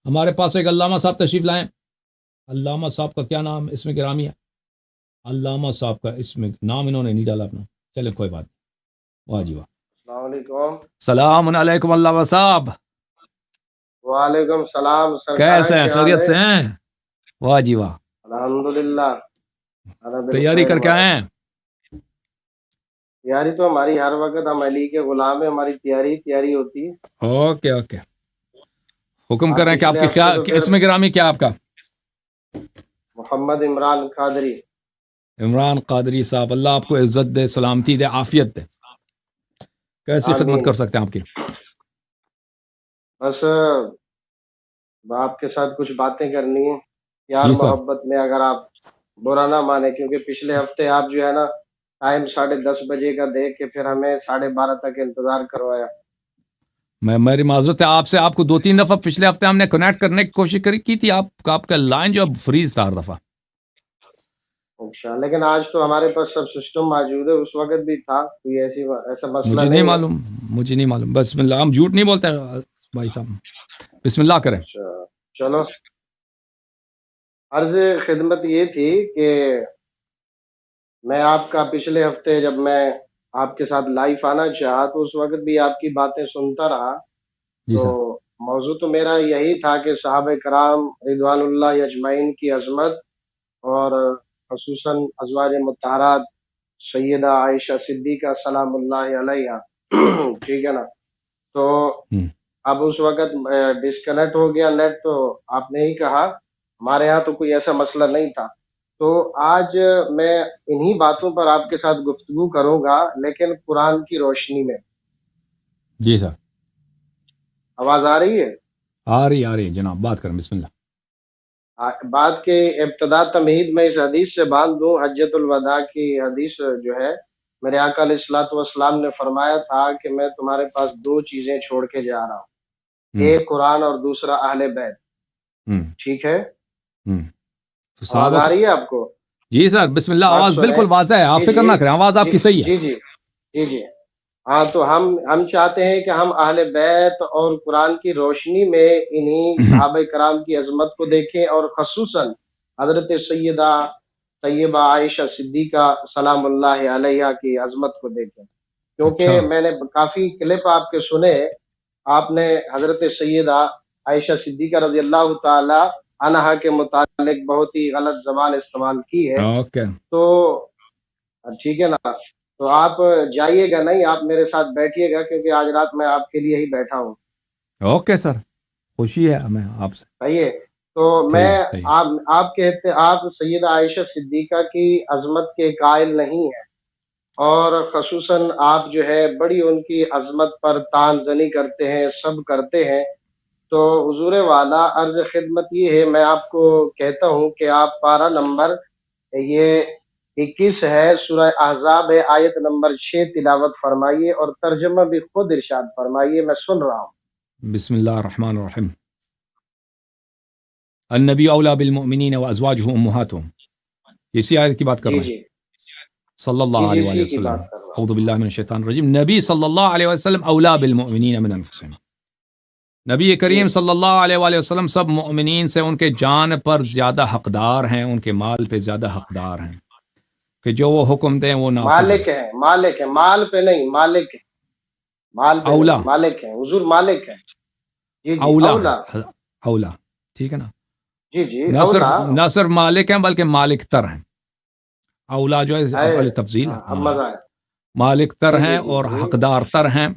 ہمارے پاس ایک علامہ صاحب تشریف لائیں. علامہ صاحب کا کیا نام اس میں گرامی ہے؟ علامہ صاحب کا اس میں نام انہوں نے نہیں ڈالا اپنا. چلے کوئی بات نہیں. واہ جی واہ. السلام علیکم. السلام علیکم علامہ صاحب. وعلیکم السلام. کیسے ہیں؟ کیا حال خیریت ہے؟ سے ہیں؟ واہ جی واہ. الحمدللہ. تیاری کر کے آئے ہیں؟ تیاری تو ہماری ہر وقت، ہم علی کے غلام ہیں، ہماری تیاری ہوتی ہے. Okay okay. حکم آپ کریں کہ آپ پچھلے کی ہفتے تو کہ پھر اس میں گرامی کیا آپ کا؟ محمد عمران قادری. عمران قادری صاحب، اللہ آپ کو عزت دے، سلامتی دے، عافیت دے. کیسی خدمت آمین. کر سکتے ہیں آپ کی؟ بس آپ کے ساتھ کچھ باتیں کرنی ہے پیار جی سر. محبت میں، اگر آپ برا نہ مانے، کیونکہ پچھلے ہفتے آپ جو ہے نا ٹائم 10:30 بجے کا دیکھ کے پھر ہمیں 12:30 تک انتظار کروایا. میری معذرت ہے آپ سے. آپ کو 2-3 دفعہ پچھلے ہفتے ہم نے کنیکٹ کرنے کی کوشش کی تھی. آپ کا لائن جو اب فریز تھا ہر دفعہ. اچھا، لیکن آج تو ہمارے پاس سب سسٹم موجود ہے. اس وقت بھی تھا، کوئی ایسا مسئلہ مجھے نہیں نہیں ہے. معلوم. مجھے نہیں معلوم. بسم اللہ. ہم جھوٹ نہیں بولتے بھائی صاحب. بسم اللہ کریں. اچھا چلو. عرض خدمت یہ تھی کہ میں آپ کا پچھلے ہفتے جب میں آپ کے ساتھ لائیو آنا چاہا تو اس وقت بھی آپ کی باتیں سنتا رہا. جی تو سر. موضوع تو میرا یہی تھا کہ صحابہ کرام رضوان اللہ اجمعین کی عظمت، اور خصوصاً ازواج مطہرات سیدہ عائشہ صدیقہ سلام اللہ علیہ. ٹھیک ہے نا؟ تو ہم. اب اس وقت ڈسکنیکٹ ہو گیا نیٹ، تو آپ نے ہی کہا. ہمارے ہاں تو کوئی ایسا مسئلہ نہیں تھا. تو آج میں انہی باتوں پر آپ کے ساتھ گفتگو کروں گا، لیکن قرآن کی روشنی میں. جی سر. آواز آ رہی ہے؟ آ رہی جناب. بات کریں. بسم اللہ. بات کے ابتدا تمہید میں اس حدیث سے باندھ دوں. حجۃ الوداع کی حدیث جو ہے، میرے آقا علیہ الصلوۃ والسلام نے فرمایا تھا کہ میں تمہارے پاس 2 چیزیں چھوڑ کے جا رہا ہوں، ہم. ایک قرآن اور دوسرا اہل بیت. ہم. ٹھیک ہے؟ ہم. تو آواز صحابہ آ کو. رہی ہے آپ کو؟ جی سر. بسم اللہ. بات آواز سنیں. بالکل واضح ہے. آپ جی فکر جی نہ کریں. آواز آپ جی کی صحیح ہے. جی جی جی جی. ہاں، تو ہم چاہتے ہیں کہ ہم اہل بیت اور قرآن کی روشنی میں انہی صحابہ کرام کی عظمت کو دیکھیں، اور خصوصاً حضرت سیدہ طیبہ عائشہ صدیقہ سلام اللہ علیہ کی عظمت کو دیکھیں. اچھا. کیونکہ میں نے کافی کلپ آپ کے سنے، آپ نے حضرت سیدہ عائشہ صدیقہ رضی اللہ تعالی عنہا کے متعلق بہت ہی غلط زبان استعمال کی ہے. اوکے. تو ٹھیک ہے نا؟ تو آپ جائیے گا نہیں، آپ میرے ساتھ بیٹھیے گا، کیونکہ آج رات میں آپ کے لیے ہی بیٹھا ہوں. Okay sir. خوشی ہے ہمیں آپ سے. صحیح ہے. تو میں صحیح صحیح. آپ کہتے، آپ سیدہ عائشہ صدیقہ کی عظمت کے قائل نہیں ہیں، اور خصوصاً آپ جو ہے بڑی ان کی عظمت پر تان زنی کرتے ہیں، سب کرتے ہیں. تو حضور والا عرض خدمت یہ ہے، میں آپ کو کہتا ہوں کہ آپ پارہ نمبر یہ 21 ہے، سورہ احزاب ہے، آیت نمبر 6 تلاوت فرمائیے، اور ترجمہ بھی خود ارشاد فرمائیے. میں سن رہا ہوں. بسم اللہ الرحمن الرحیم. النبی اولا بالمؤمنین وازواجہ امہاتہم. اسی آیت کی بات کر جی رہے ہیں. جی صلی اللہ جی جی، علیہ وآلہ اسی کی وسلم. بات کر رہا ہوں. اعوذ باللہ من الشیطان الرجیم. نبی صلی اللہ علیہ وسلم اولا بالمؤمنین من انفسہم. نبی جی کریم صلی اللہ علیہ وآلہ وسلم سب مؤمنین سے ان کے جان پر زیادہ حقدار ہیں، ان کے مال پہ زیادہ حقدار ہیں، کہ جو وہ حکم دیں وہ نافذ ہیں. مالک ہے، مال پہ نہیں، مالک ہے. مال پہ اولا. نہیں، مالک ہے حضور، مالک ہے. جی جی، اولا اولا. ہے. اولا. ٹھیک ہے نا. جی جی، نہ صرف اولا. نہ صرف مالک ہیں بلکہ مالک تر ہیں. اولا جو ہے ہے. افعال تفضیل. ہاں، اب ہاں. مزہ ہے. مالک تر جی ہیں جی جی اور جی حقدار تر ہیں.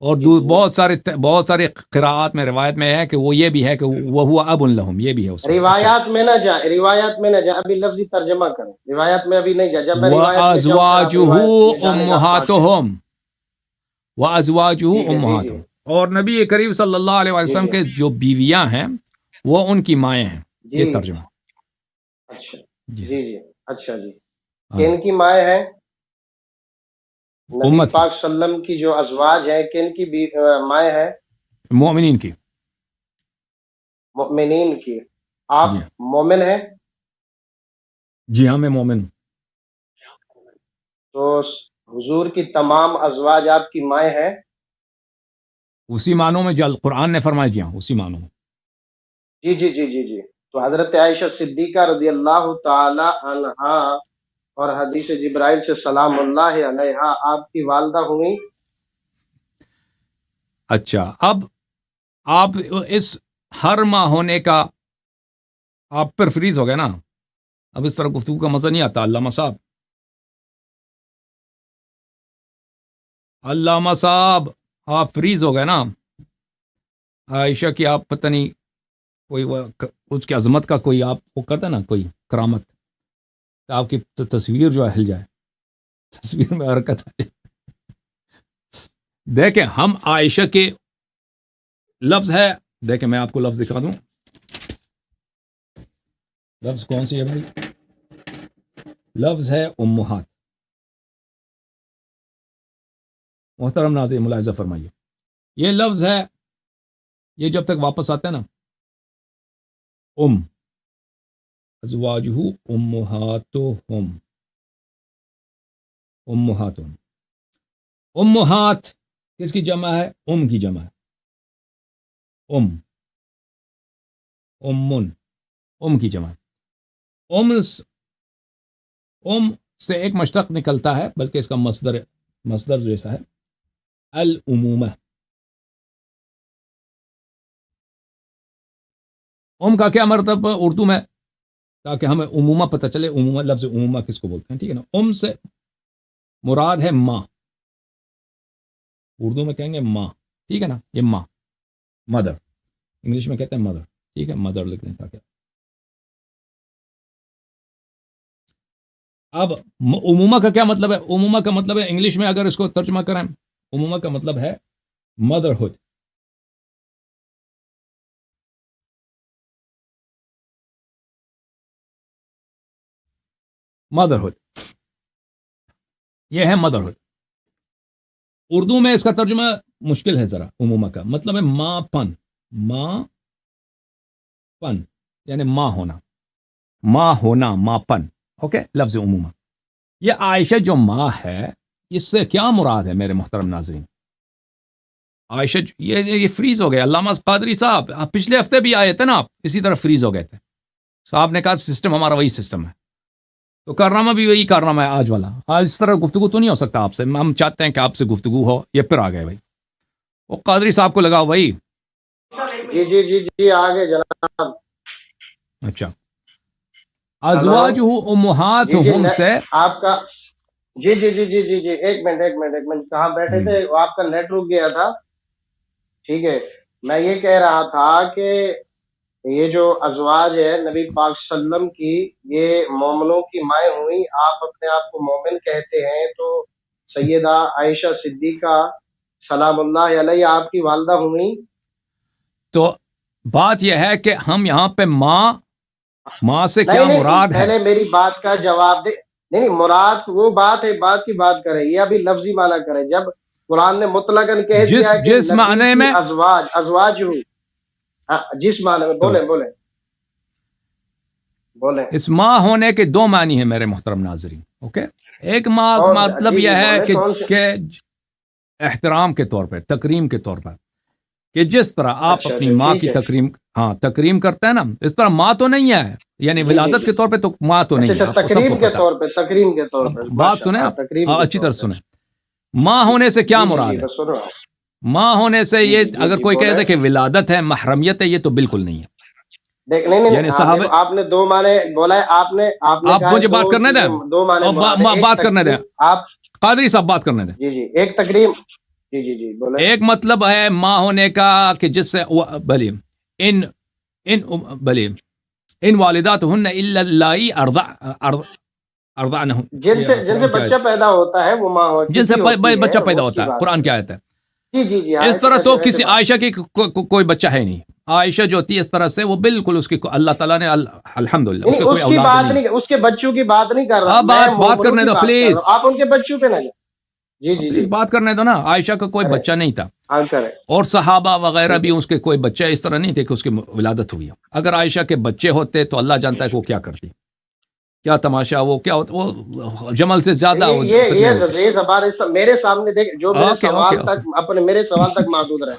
اور جی جی. بہت ساری قراءات میں، روایت میں ہے کہ وہ یہ بھی ہے کہ وہ ہوا اب لہم، یہ بھی ہے اس میں. اچھا. روایات میں نہ جائیں، روایات میں نہ جائیں، ابھی لفظی ترجمہ کریں. روایات میں ابھی نہیں جائیں. جب میں روایت میں جاؤں پھر آپ روایت میں وَأَزْوَاجُهُ جانے کا حق حاصل. أُمُّهَاتُهُمْ. وَأَزْوَاجُهُ ٹھیک ہے. جی جی أُمُّهَاتُهُمْ. اور نبی کریم صلی اللہ علیہ جی وسلم جی کے جو بیویاں ہیں وہ ان کی مائیں ہیں. جی. یہ ترجمہ. اچھا. جی جی سر. جی. اچھا جی. ہاں جی. کن کی مائیں ہیں؟ نبی امت کی. پاک صلی اللہ علیہ وسلم کی جو ازواج ہیں، کن کی مائیں ہیں؟ مومنین کی. مؤمنین کی. آپ جی. مومن ہیں؟ جی ہاں میں مومن ہوں. تو حضور کی تمام ازواج آپ کی مائیں ہیں؟ اسی معنوں میں جو قرآن نے فرمایا، جی ہاں اسی معنوں میں. جی جی جی جی جی. تو حضرت عائشہ صدیقہ رضی اللہ تعالی عنہا اور حدیث جبرائیل سے سلام اللہ علیہا آپ کی والدہ ہوئی. اچھا، اب آپ اس ہر ماہ ہونے کا آپ پر فریز ہو گئے نا. اب اس طرح گفتگو کا مزہ نہیں آتا. علامہ صاحب، علامہ صاحب آپ فریز ہو گئے نا. عائشہ کی آپ پتہ نہیں کوئی اس کی عظمت کا کوئی آپ وہ کرتا نا کوئی کرامت، تو آپ کی تصویر جو ہے ہل جائے، تصویر میں حرکت آ جائے. دیکھیں ہم عائشہ کے لفظ ہے، دیکھیں میں آپ کو لفظ دکھا دوں. لفظ کون سی ہے بھائی؟ لفظ ہے امہات. محترم ناظرین ملاحظہ فرمائیے، یہ لفظ ہے، یہ جب تک واپس آتا ہے نا، ازواجہ امہاتہم، امہاتہم، امہات کس کی جمع ہے؟ کی جمع ہے. امن کی جمع. سے ایک مشتق نکلتا ہے، بلکہ اس کا مصدر جیسا ہے العمومہ. کا کیا مرتبہ اردو میں، تاکہ ہمیں عمومہ پتہ چلے. عمومہ، لفظ عمومہ کس کو بولتے ہیں، ٹھیک ہے نا. سے مراد ہے ماں، اردو میں کہیں گے ماں، ٹھیک ہے نا. یہ ماں، مدر، انگلش میں کہتے ہیں مدر، ٹھیک ہے. مدر لکھ دیں تاکہ. اب عمومہ کا کیا مطلب ہے؟ عمومہ کا مطلب ہے، انگلش میں اگر اس کو ترجمہ کریں، عمومہ کا مطلب ہے مدرہڈ. مدرہڈ، یہ ہے مدرہڈ. اردو میں اس کا ترجمہ مشکل ہے ذرا. عمومہ کا مطلب ہے ماں پن. ماں پن یعنی ماں ہونا، ماں ہونا، ماں پن. اوکے، لفظ عمومہ. یہ عائشہ جو ماں ہے، اس سے کیا مراد ہے میرے محترم ناظرین؟ عائشہ یہ فریز ہو گئے. علامہ قادری صاحب پچھلے ہفتے بھی آئے تھے نا، آپ اسی طرح فریز ہو گئے تھے. صاحب نے کہا سسٹم ہمارا وہی سسٹم ہے، تو کارنامہ بھی وہی کارنامہ ہے آج والا. آج اس طرح گفتگو تو نہیں ہو سکتا آپ سے. ہم چاہتے ہیں کہ آپ سے گفتگو ہو. یہ پھر آ گئے بھائی. وہ قادری صاحب کو لگاؤ بھائی. جی جی جی جی آگے جناب. اچھا، ازواجہ امہاتہم سے آپ کا جی جی جی جی جی جی ایک منٹ کہاں بیٹھے تھے؟ آپ کا نیٹ رک گیا تھا. ٹھیک ہے، میں یہ کہہ رہا تھا کہ یہ جو ازواج ہے نبی پاک صلی اللہ علیہ وسلم کی، یہ مومنوں کی مائیں ہوئی. آپ اپنے آپ کو مومن کہتے ہیں، تو سیدہ عائشہ صدیقہ سلام اللہ علیہ آپ کی والدہ ہوئی. تو بات یہ ہے کہ ہم یہاں پہ ماں سے کیا مراد ہے؟ پہلے میری بات کا جواب دے. نہیں، مراد وہ بات ہے، بات کی بات کرے، یہ ابھی لفظی معنی کرے. جب قرآن نے مطلقاً کہہ دیا کہ جس معنی میں ازواج ہوئی، جس معنی میں بولیں. اس ماں ہونے کے دو معنی ہیں میرے محترم ناظرین. اوکے، ایک ماں مطلب یہ ہے کہ احترام کے طور پر، تکریم کے طور پر، کہ جس طرح آپ اپنی ماں کی تکریم کرتے ہیں نا، اس طرح ماں تو نہیں ہے. یعنی ولادت کے طور پہ تو ماں تو نہیں ہے. تکریم کے طور پہ بات سنیں آپ، اچھی طرح سنیں. ماں ہونے سے کیا مراد ہے؟ ماں ہونے سے یہ اگر کوئی کہے کہ ولادت ہے، محرمیت ہے، یہ تو بالکل نہیں ہے. یعنی صاحب آپ نے دو معنی بولا ہے. آپ مجھے بات کرنے دیں، بات کرنے دیں. آپ قادری صاحب بات کرنے دیں. جی جی ایک تکریم. جی جی جی بولیں. ایک مطلب ہے ماں ہونے کا کہ جس سے بلی ان والدات ہن الا اللائی ارضعنہم، جن سے بچہ پیدا ہوتا ہے وہ ماں ہوتی ہے. جن سے بچہ پیدا ہوتا ہے، قرآن کیا آیت ہے. جی جی جی اس طرح تو کسی عائشہ کی کوئی بچہ ہے نہیں. عائشہ جو ہوتی ہے اس طرح سے، وہ بالکل اس کی اللہ تعالیٰ نے الحمدللہ اس کو کوئی اولاد نہیں. اس کے بچوں کی بات نہیں کر رہا. بات کرنے دو پلیز. آپ ان کے بچوں پہ نہ جائیں. جی جی پلیز بات کرنے دو نا. عائشہ کا کوئی بچہ نہیں تھا، اور صحابہ وغیرہ بھی اس کے کوئی بچہ اس طرح نہیں تھے کہ اس کی ولادت ہوئی. اگر عائشہ کے بچے ہوتے تو اللہ جانتا ہے کہ وہ کیا کرتی. کیا تماشا، وہ کیا ہوتا، وہ جمل سے زیادہ. یہ میرے سامنے دیکھ، جو میرے سوال تک محدود رہے.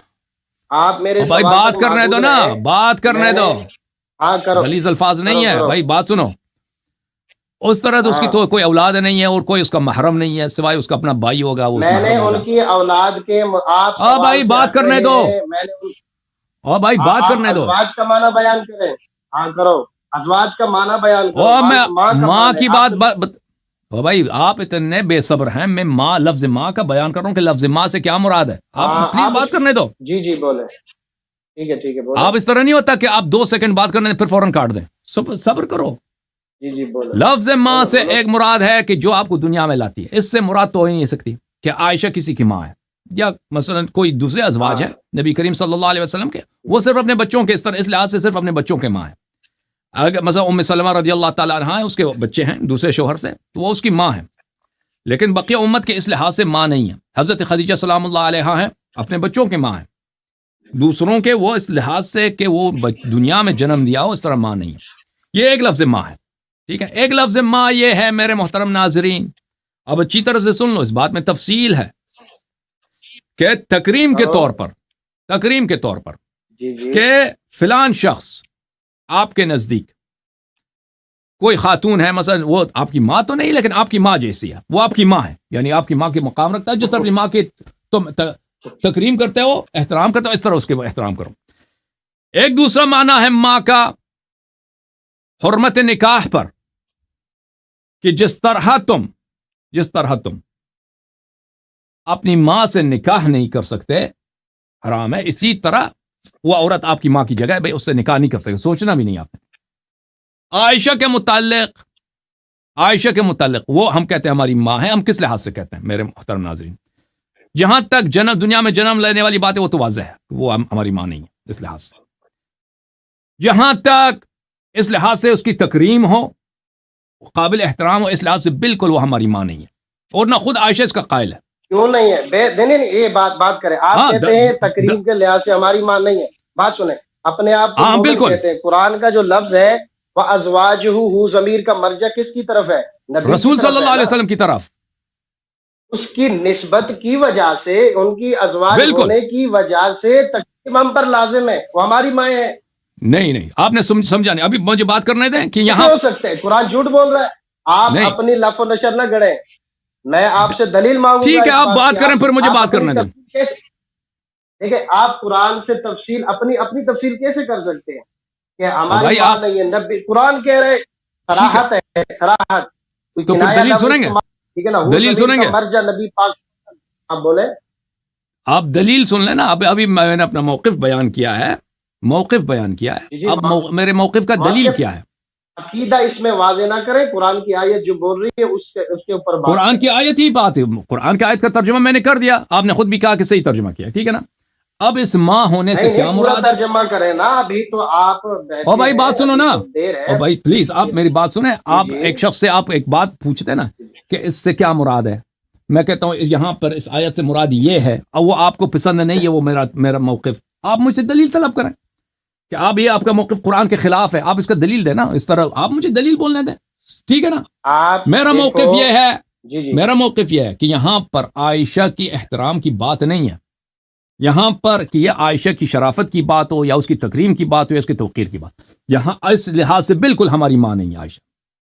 آپ میرے بھائی سوال بات پر کرنے دو معذور نا، ہیں، بات کرنے میں نے دو، ہاں کرو غلیظ الفاظ نہیں کرو ہے کرو بھائی، بات سنو. اس طرح تو اس کی ہاں تو کوئی اولاد نہیں ہے اور کوئی اس کا محرم نہیں ہے سوائے اس کا اپنا بھائی ہوگا، وہ میں نے محرم ہوگا. ان کی اولاد کے آپ ہاں سوال بھائی سے بات ہٹ کرنے رہے دو، ہیں، میں نے اور بھائی بات آپ کرنے دو. ازواج کا معنی بیان کریں. ہاں کرو، ازواج کا معنی بیان کرو. اور میں ماں کا ماں معنی کی آپ بات او بھائی آپ اتنے بے صبر ہیں، میں ماں لفظ ماں کا بیان کر رہا ہوں کہ لفظ ماں سے کیا مراد ہے. آپ پلیز آپ بات کرنے دو. جی جی بولیں، ٹھیک ہے بولیں. آپ اس طرح نہیں ہوتا کہ آپ 2 سیکنڈ بات کرنے پھر فوراً کاٹ دیں. صبر کرو. جی جی بولیں. لفظ ماں بولو سے بولو. ایک مراد ہے کہ جو آپ کو دنیا میں لاتی ہے. اس سے مراد تو ہو ہی نہیں سکتی کہ عائشہ کسی کی ماں ہے یا مثلا کوئی دوسرے ازواج ہاں ہیں نبی کریم صلی اللہ علیہ وسلم کے، وہ صرف اپنے بچوں کے اس لحاظ سے صرف اپنے بچوں کے ماں ہے. اگر مثلا ام سلمہ رضی اللہ تعالیٰ عنہا ہے، اس کے بچے ہیں دوسرے شوہر سے، تو وہ اس کی ماں ہے، لیکن بقیہ امت کے اس لحاظ سے ماں نہیں ہے. حضرت خدیجہ سلام اللہ علیہا ہیں، اپنے بچوں کے ماں ہیں. دوسروں کے وہ اس لحاظ سے کہ وہ دنیا میں جنم دیا ہو، اس طرح ماں نہیں ہے. یہ ایک لفظ ماں ہے، ٹھیک ہے. ایک لفظ ماں یہ ہے میرے محترم ناظرین، اب اچھی طرح سے سن لو، اس بات میں تفصیل ہے کہ تکریم کے طور پر جی جی کہ فلان شخص آپ کے نزدیک کوئی خاتون ہے، مثلا وہ آپ کی ماں تو نہیں لیکن آپ کی ماں جیسی ہے، وہ آپ کی ماں ہے، یعنی آپ کی ماں کے مقام رکھتا ہے. جس طرح اپنی ماں کی تم تکریم کرتے ہو، احترام کرتے ہو، اس طرح اس کے احترام کرو. ایک دوسرا معنی ہے ماں کا حرمت نکاح پر، کہ جس طرح تم اپنی ماں سے نکاح نہیں کر سکتے، حرام ہے، اسی طرح وہ عورت آپ کی ماں کی جگہ ہے، بھائی اس سے نکاح نہیں کر سکتے، سوچنا بھی نہیں آپ نے. عائشہ کے متعلق وہ ہم کہتے ہیں ہماری ماں ہے. ہم کس لحاظ سے کہتے ہیں میرے محترم ناظرین؟ جہاں تک دنیا میں جنم لینے والی بات ہے وہ تو واضح ہے، وہ ہماری ماں نہیں ہے اس لحاظ سے. جہاں تک اس لحاظ سے اس کی تکریم ہو، قابل احترام ہو، اس لحاظ سے بالکل وہ ہماری ماں نہیں ہے، اور نہ خود عائشہ اس کا قائل ہے. کیوں نہیں ہے؟ نہیں یہ بات کریں. آپ ہاں کہتے ہیں تکریم کے لحاظ سے ہماری ماں نہیں ہے. بات سنیں، اپنے آپ کو ہاں مومن بالکل. کہتے ہیں. قرآن کا جو لفظ ہے وہ ازواجہ ضمیر کا مرجع کس کی طرف ہے؟ نبی کی رسول طرف صلی اللہ ہے علیہ نا. وسلم کی طرف. اس کی نسبت کی وجہ سے، ان کی ازواج بالکل. ہونے کی وجہ سے تکریم ہم پر لازم ہے. وہ ہماری مائیں ہیں. نہیں آپ نے سمجھا نہیں. ابھی مجھے بات کرنے دیں کہ کیسے یہاں ہو سکتے ہیں؟ قرآن جھوٹ بول رہا ہے. آپ نہیں. اپنی لف و نشر نہ گڑیں. میں آپ سے دلیل مانگوں گا ٹھیک ہے، اس آپ بات کی. بات کریں پھر مجھے آپ بات اپنی کرنے دیں. تفصیل کیسے دیکھیں، آپ قرآن سے تفصیل اپنی تفصیل کیسے کر سکتے ہیں کہ اور ہماری بھائی ماں آپ نہیں ہے؟ نبی قرآن کہہ رہے ٹھیک ہے صراحت ہے، صراحت. کوئی تو پھر کنایا دلیل لفظ سنیں گے؟ استعمال. ٹھیک ہے نا، وہ دلیل ضمیر سنیں کا گے؟ مرجع نبی پاک. آپ بولیں. آپ دلیل سن لیں نا. ابھی میں نے اپنا موقف بیان کیا ہے. جی جی اب میرے موقف کا دلیل موقف کیا ہے؟ عقیدہ اس میں واضح نہ کریں. قرآن کی آیت جو بول رہی ہے اس کے اوپر بات قرآن کریں. کی آیت ہی بات ہے. قرآن کی آیت کا ترجمہ میں نے کر دیا، آپ نے خود بھی کہا کہ صحیح ترجمہ کیا، ٹھیک ہے نا. اب اس ماں ہونے سے کیا نہیں پورا مراد ہے؟ ترجمہ کریں نا. ابھی تو آپ اور بیٹھے بھائی ہیں، بات سنو ابھی نا. تو دیر ہے. اور بھائی پلیز آپ میری بات سنیں. جی آپ جی ایک شخص سے آپ ایک بات پوچھتے نا کہ اس سے کیا مراد ہے، میں کہتا ہوں یہاں پر اس آیت سے مراد یہ ہے، اور وہ آپ کو پسند نہیں ہے، وہ میرا موقف. آپ مجھ سے دلیل طلب کریں کہ آپ کا موقف قرآن کے خلاف ہے، آپ اس کا دلیل دیں نا. اس طرح آپ مجھے دلیل بولنے دیں، ٹھیک ہے نا. آپ میرا دیکھو. موقف یہ ہے جی میرا موقف یہ ہے کہ یہاں پر عائشہ کی احترام کی بات نہیں ہے. یہاں پر کہ یہ عائشہ کی شرافت کی بات ہو یا اس کی تکریم کی بات ہو یا اس کی توقیر کی بات، یہاں اس لحاظ سے بالکل ہماری ماں نہیں ہے عائشہ.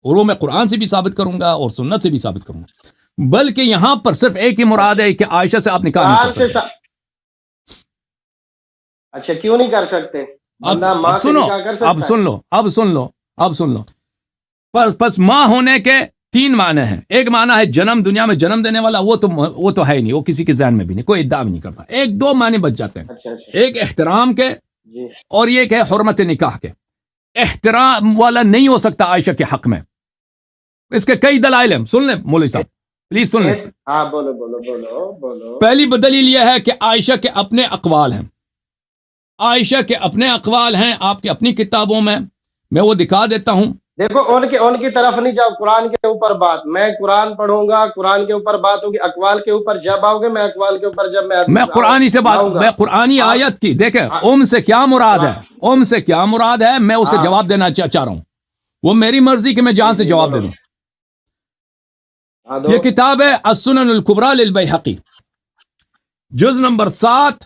اور وہ میں قرآن سے بھی ثابت کروں گا اور سنت سے بھی ثابت کروں گا. بلکہ یہاں پر صرف ایک ہی مراد ہے کہ عائشہ سے آپ نکاح نہیں کر قرآن سے سکتے. اچھا کیوں نہیں کر سکتے؟ بندہ ماں اب سے سنو، نکاح کر اب سکتا ہے. سن لو. پس ماں ہونے کے 3 معنی ہیں. ایک معنی ہے دنیا میں جنم دینے والا، وہ تو ہے ہی نہیں، وہ کسی کے ذہن میں بھی نہیں، کوئی ادعا بھی نہیں کرتا. 2 معنی بچ جاتے ہیں. اچھا ایک احترام کے جی اور یہ کہ حرمت نکاح کے. احترام والا نہیں ہو سکتا عائشہ کے حق میں. اس کے کئی دلائل ہیں، سن لیں مولوی صاحب پلیز سن لیں. ہاں بولو. پہلی دلیل یہ ہے کہ عائشہ کے اپنے اقوال ہیں. آپ کی اپنی کتابوں میں وہ دکھا دیتا ہوں. دیکھو ان کی طرف نہیں جاؤ. قرآن کے اوپر بات. میں قرآن پڑھوں گا، قرآن کے اوپر بات ہوگی. اقوال کے اوپر جب آؤ گے، میں اقوال کے اوپر جب میں قرآنی سے بات، لاؤں گا. میں قرآنی آیت کی دیکھیں سے کیا مراد ہے میں اس کا جواب دینا چاہ رہا ہوں. وہ میری مرضی کہ میں جہاں سے جواب دے دوں. یہ کتاب ہے السنن الکبریٰ للبیہقی، جز نمبر 7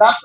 10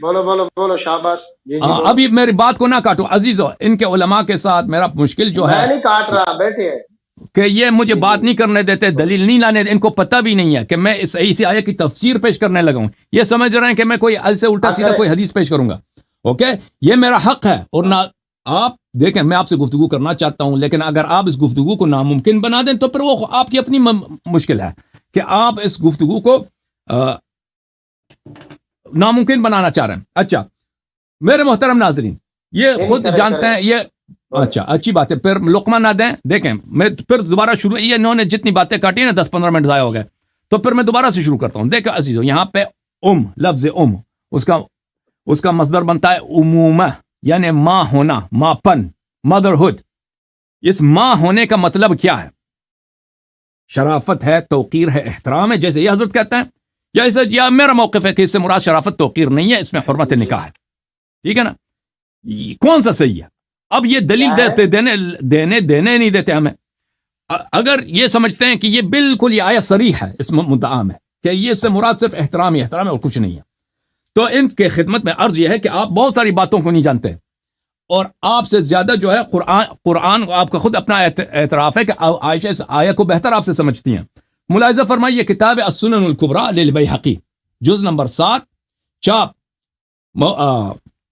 بولو بولو بولو شاباش. جی جی بولو. ابھی میری بات کو نہ کاٹو عزیزو، ان کے علماء کے ساتھ میرا مشکل جو ہے میں نہیں کاٹ رہا، بیٹھے. کہ یہ مجھے جی بات جی نہیں کرنے دیتے، دلیل نہیں لانے دیتے، ان کو پتہ بھی نہیں ہے کہ میں اس اسی آیت کی تفسیر پیش کرنے لگا ہوں. یہ سمجھ رہے ہیں کہ میں کوئی ال سے الٹا سیدھا کوئی حدیث پیش کروں گا. اوکے، یہ میرا حق ہے. اور نہ آپ دیکھیں، میں آپ سے گفتگو کرنا چاہتا ہوں، لیکن اگر آپ اس گفتگو کو ناممکن بنا دیں تو پھر وہ آپ کی اپنی مشکل ہے کہ آپ اس گفتگو کو ناممکن بنانا چاہ رہے ہیں. اچھا میرے محترم ناظرین، یہ خود جانتے ہیں یہ. اچھا اچھی بات ہے، پھر لقمہ نہ دیں. دیکھیں میں پھر دوبارہ شروع، یہ انہوں نے جتنی باتیں کاٹی نا 10-15 منٹ ضائع ہو گئے، تو پھر میں دوبارہ سے شروع کرتا ہوں. دیکھیں عزیزو، یہاں پہ لفظ اس کا مصدر بنتا ہے عمومہ، یعنی ماں ہونا، ماں پن، مدرہڈ. اس ماں ہونے کا مطلب کیا ہے؟ شرافت ہے، توقیر ہے، احترام ہے، جیسے یہ حضرت کہتے ہیں. یا میرا موقف ہے کہ اس سے مراد شرافت توقیر نہیں ہے، اس میں حرمت نکاح ہے. ٹھیک ہے نا؟ کون سا صحیح ہے؟ اب یہ دلیل دینے نہیں دیتے ہمیں. اگر یہ سمجھتے ہیں کہ یہ بالکل یہ آیت صریح ہے اس مدعا میں کہ یہ اس سے مراد صرف احترام ہی احترام ہے اور کچھ نہیں ہے، تو ان کے خدمت میں عرض یہ ہے کہ آپ بہت ساری باتوں کو نہیں جانتے، اور آپ سے زیادہ جو ہے قرآن آپ کا خود اپنا اعتراف ہے کہ عائشہ اس آیت کو بہتر آپ سے سمجھتی ہیں. ملاحظہ فرمائیے، کتاب السنن الکبریٰ للبیہقی، جز نمبر 7، چاپ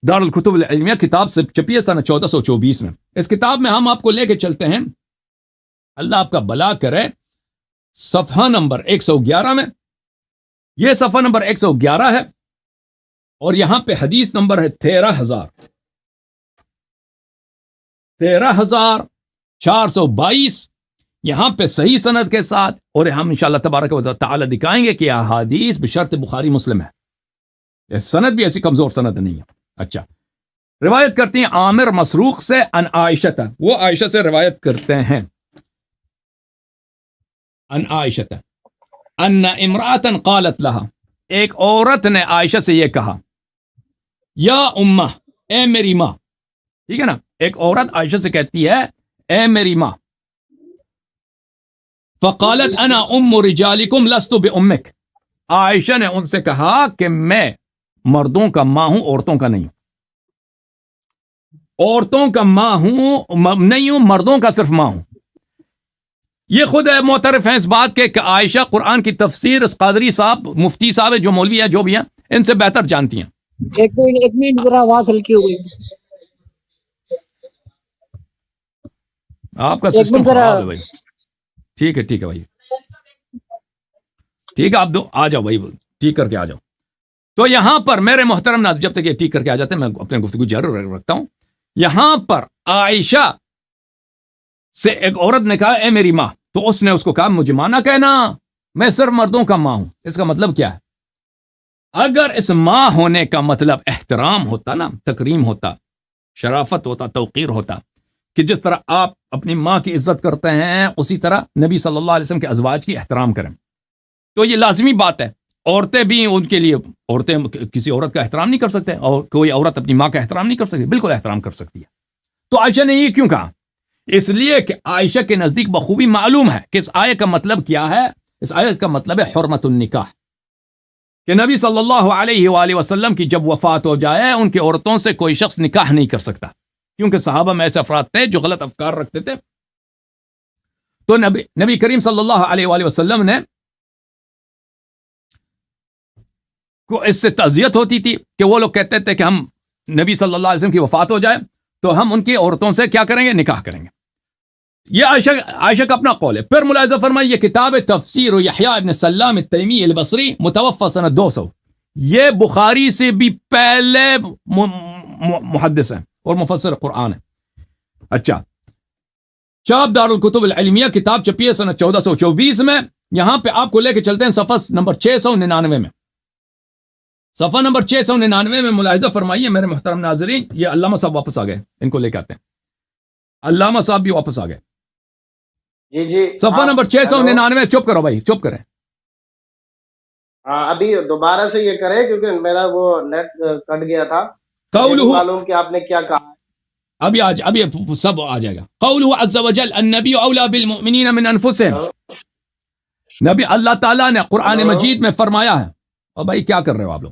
دار الکتب العلمیہ کتاب سے چھپی ہے سنہ 1424 میں. اس کتاب میں ہم آپ کو لے کے چلتے ہیں، اللہ آپ کا بھلا کرے، صفحہ نمبر 111 میں. یہ صفحہ نمبر 111 ہے، اور یہاں پہ حدیث نمبر ہے 13,422. یہاں پہ صحیح سند کے ساتھ، اور ہم انشاءاللہ تبارک و تعالی دکھائیں گے کہ احادیث بشرط بخاری مسلم ہے. یہ سند بھی ایسی کمزور سند نہیں ہے. اچھا، روایت کرتی ہیں عامر مسروق سے ان عائشہ، وہ عائشہ سے روایت کرتے ہیں، ان عائشہ ان امرأۃ قالت لها، ایک عورت نے عائشہ سے یہ کہا، یا امہ، اے میری ماں. ٹھیک ہے نا؟ ایک عورت عائشہ سے کہتی ہے اے میری ماں. فقالت انا ام رجالکم لست بامک، عائشہ نے ان سے کہا کہ میں مردوں کا ماں ہوں، عورتوں کا نہیں ہوں. عورتوں کا ماں ہوں نہیں ہوں، مردوں کا صرف ماں ہوں. یہ خود معترف ہیں اس بات کے کہ عائشہ قرآن کی تفسیر اس قادری صاحب، مفتی صاحب جو مولوی ہیں جو بھی ہیں، ان سے بہتر جانتی ہیں. ایک منٹ ذرا آواز ہلکی ہو گئی. آپ کا سسٹم خراب ہے بھائی. ٹھیک ہے بھائی، ٹھیک ہے، آپ آ جاؤ بھائی، ٹھیک کر کے آ جاؤ. تو یہاں پر میرے محترم ناظرین، جب تک یہ ٹھیک کر کے آ جاتے ہیں میں اپنے گفتگو جاری رکھتا ہوں. یہاں پر عائشہ سے ایک عورت نے کہا اے میری ماں، تو اس نے اس کو کہا مجھے ماں نہ کہنا، میں صرف مردوں کا ماں ہوں. اس کا مطلب کیا ہے؟ اگر اس ماں ہونے کا مطلب احترام ہوتا نا، تکریم ہوتا، شرافت ہوتا، توقیر ہوتا، کہ جس طرح آپ اپنی ماں کی عزت کرتے ہیں اسی طرح نبی صلی اللہ علیہ وسلم کے ازواج کی احترام کریں، تو یہ لازمی بات ہے. عورتیں بھی ان کے لیے، عورتیں کسی عورت کا احترام نہیں کر سکتے، اور کوئی عورت اپنی ماں کا احترام نہیں کر سکتی، بالکل احترام کر سکتی ہے. تو عائشہ نے یہ کیوں کہا؟ اس لیے کہ عائشہ کے نزدیک بخوبی معلوم ہے کہ اس آیت کا مطلب کیا ہے. اس آیت کا مطلب ہے حرمت النکاح، کہ نبی صلی اللہ علیہ وآلہ وسلم کی جب وفات ہو جائے ان کی عورتوں سے کوئی شخص نکاح نہیں کر سکتا، کیونکہ صحابہ میں ایسے افراد تھے جو غلط افکار رکھتے تھے. تو نبی کریم صلی اللہ علیہ وآلہ وسلم نے کو اس سے تعزیت ہوتی تھی کہ وہ لوگ کہتے تھے کہ ہم نبی صلی اللہ علیہ وسلم کی وفات ہو جائے تو ہم ان کی عورتوں سے کیا کریں گے؟ نکاح کریں گے. یہ عائشہ کا اپنا قول ہے. پھر ملاحظہ فرمائیے، یہ کتاب تفسیر یحییٰ ابن سلام التیمی البصری، متوفی سنہ 200، یہ بخاری سے بھی پہلے محدث ہیں اور مفسر قرآن ہیں. اچھا، چاپ دار الکتب العلمیہ کتاب چھپی ہے سنہ 1424 میں. یہاں پہ آپ کو لے کے چلتے ہیں صفحہ نمبر 699 میں. صفحہ نمبر 699 میں ملاحظہ فرمائیے میرے محترم ناظرین، یہ علامہ صاحب واپس آ گئے، ان کو لے کے آتے ہیں. علامہ صاحب بھی واپس آ گئے. جی جی، صفحہ نمبر 699. چپ کرو بھائی، چپ کریں. ابھی دوبارہ سے یہ کریں کیونکہ میرا وہ نیٹ کٹ گیا تھا. قوله، معلوم کہ آپ نے کیا کہا. ابھی سب آ جائے گا. قوله عز وجل النبی اولا بالمؤمنین من انفسهم. نبی اللہ تعالیٰ نے قرآن مجید میں فرمایا ہے. اور بھائی کیا کر رہے ہو آپ لوگ؟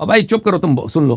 اب بھائی چپ کرو، تم سن لو.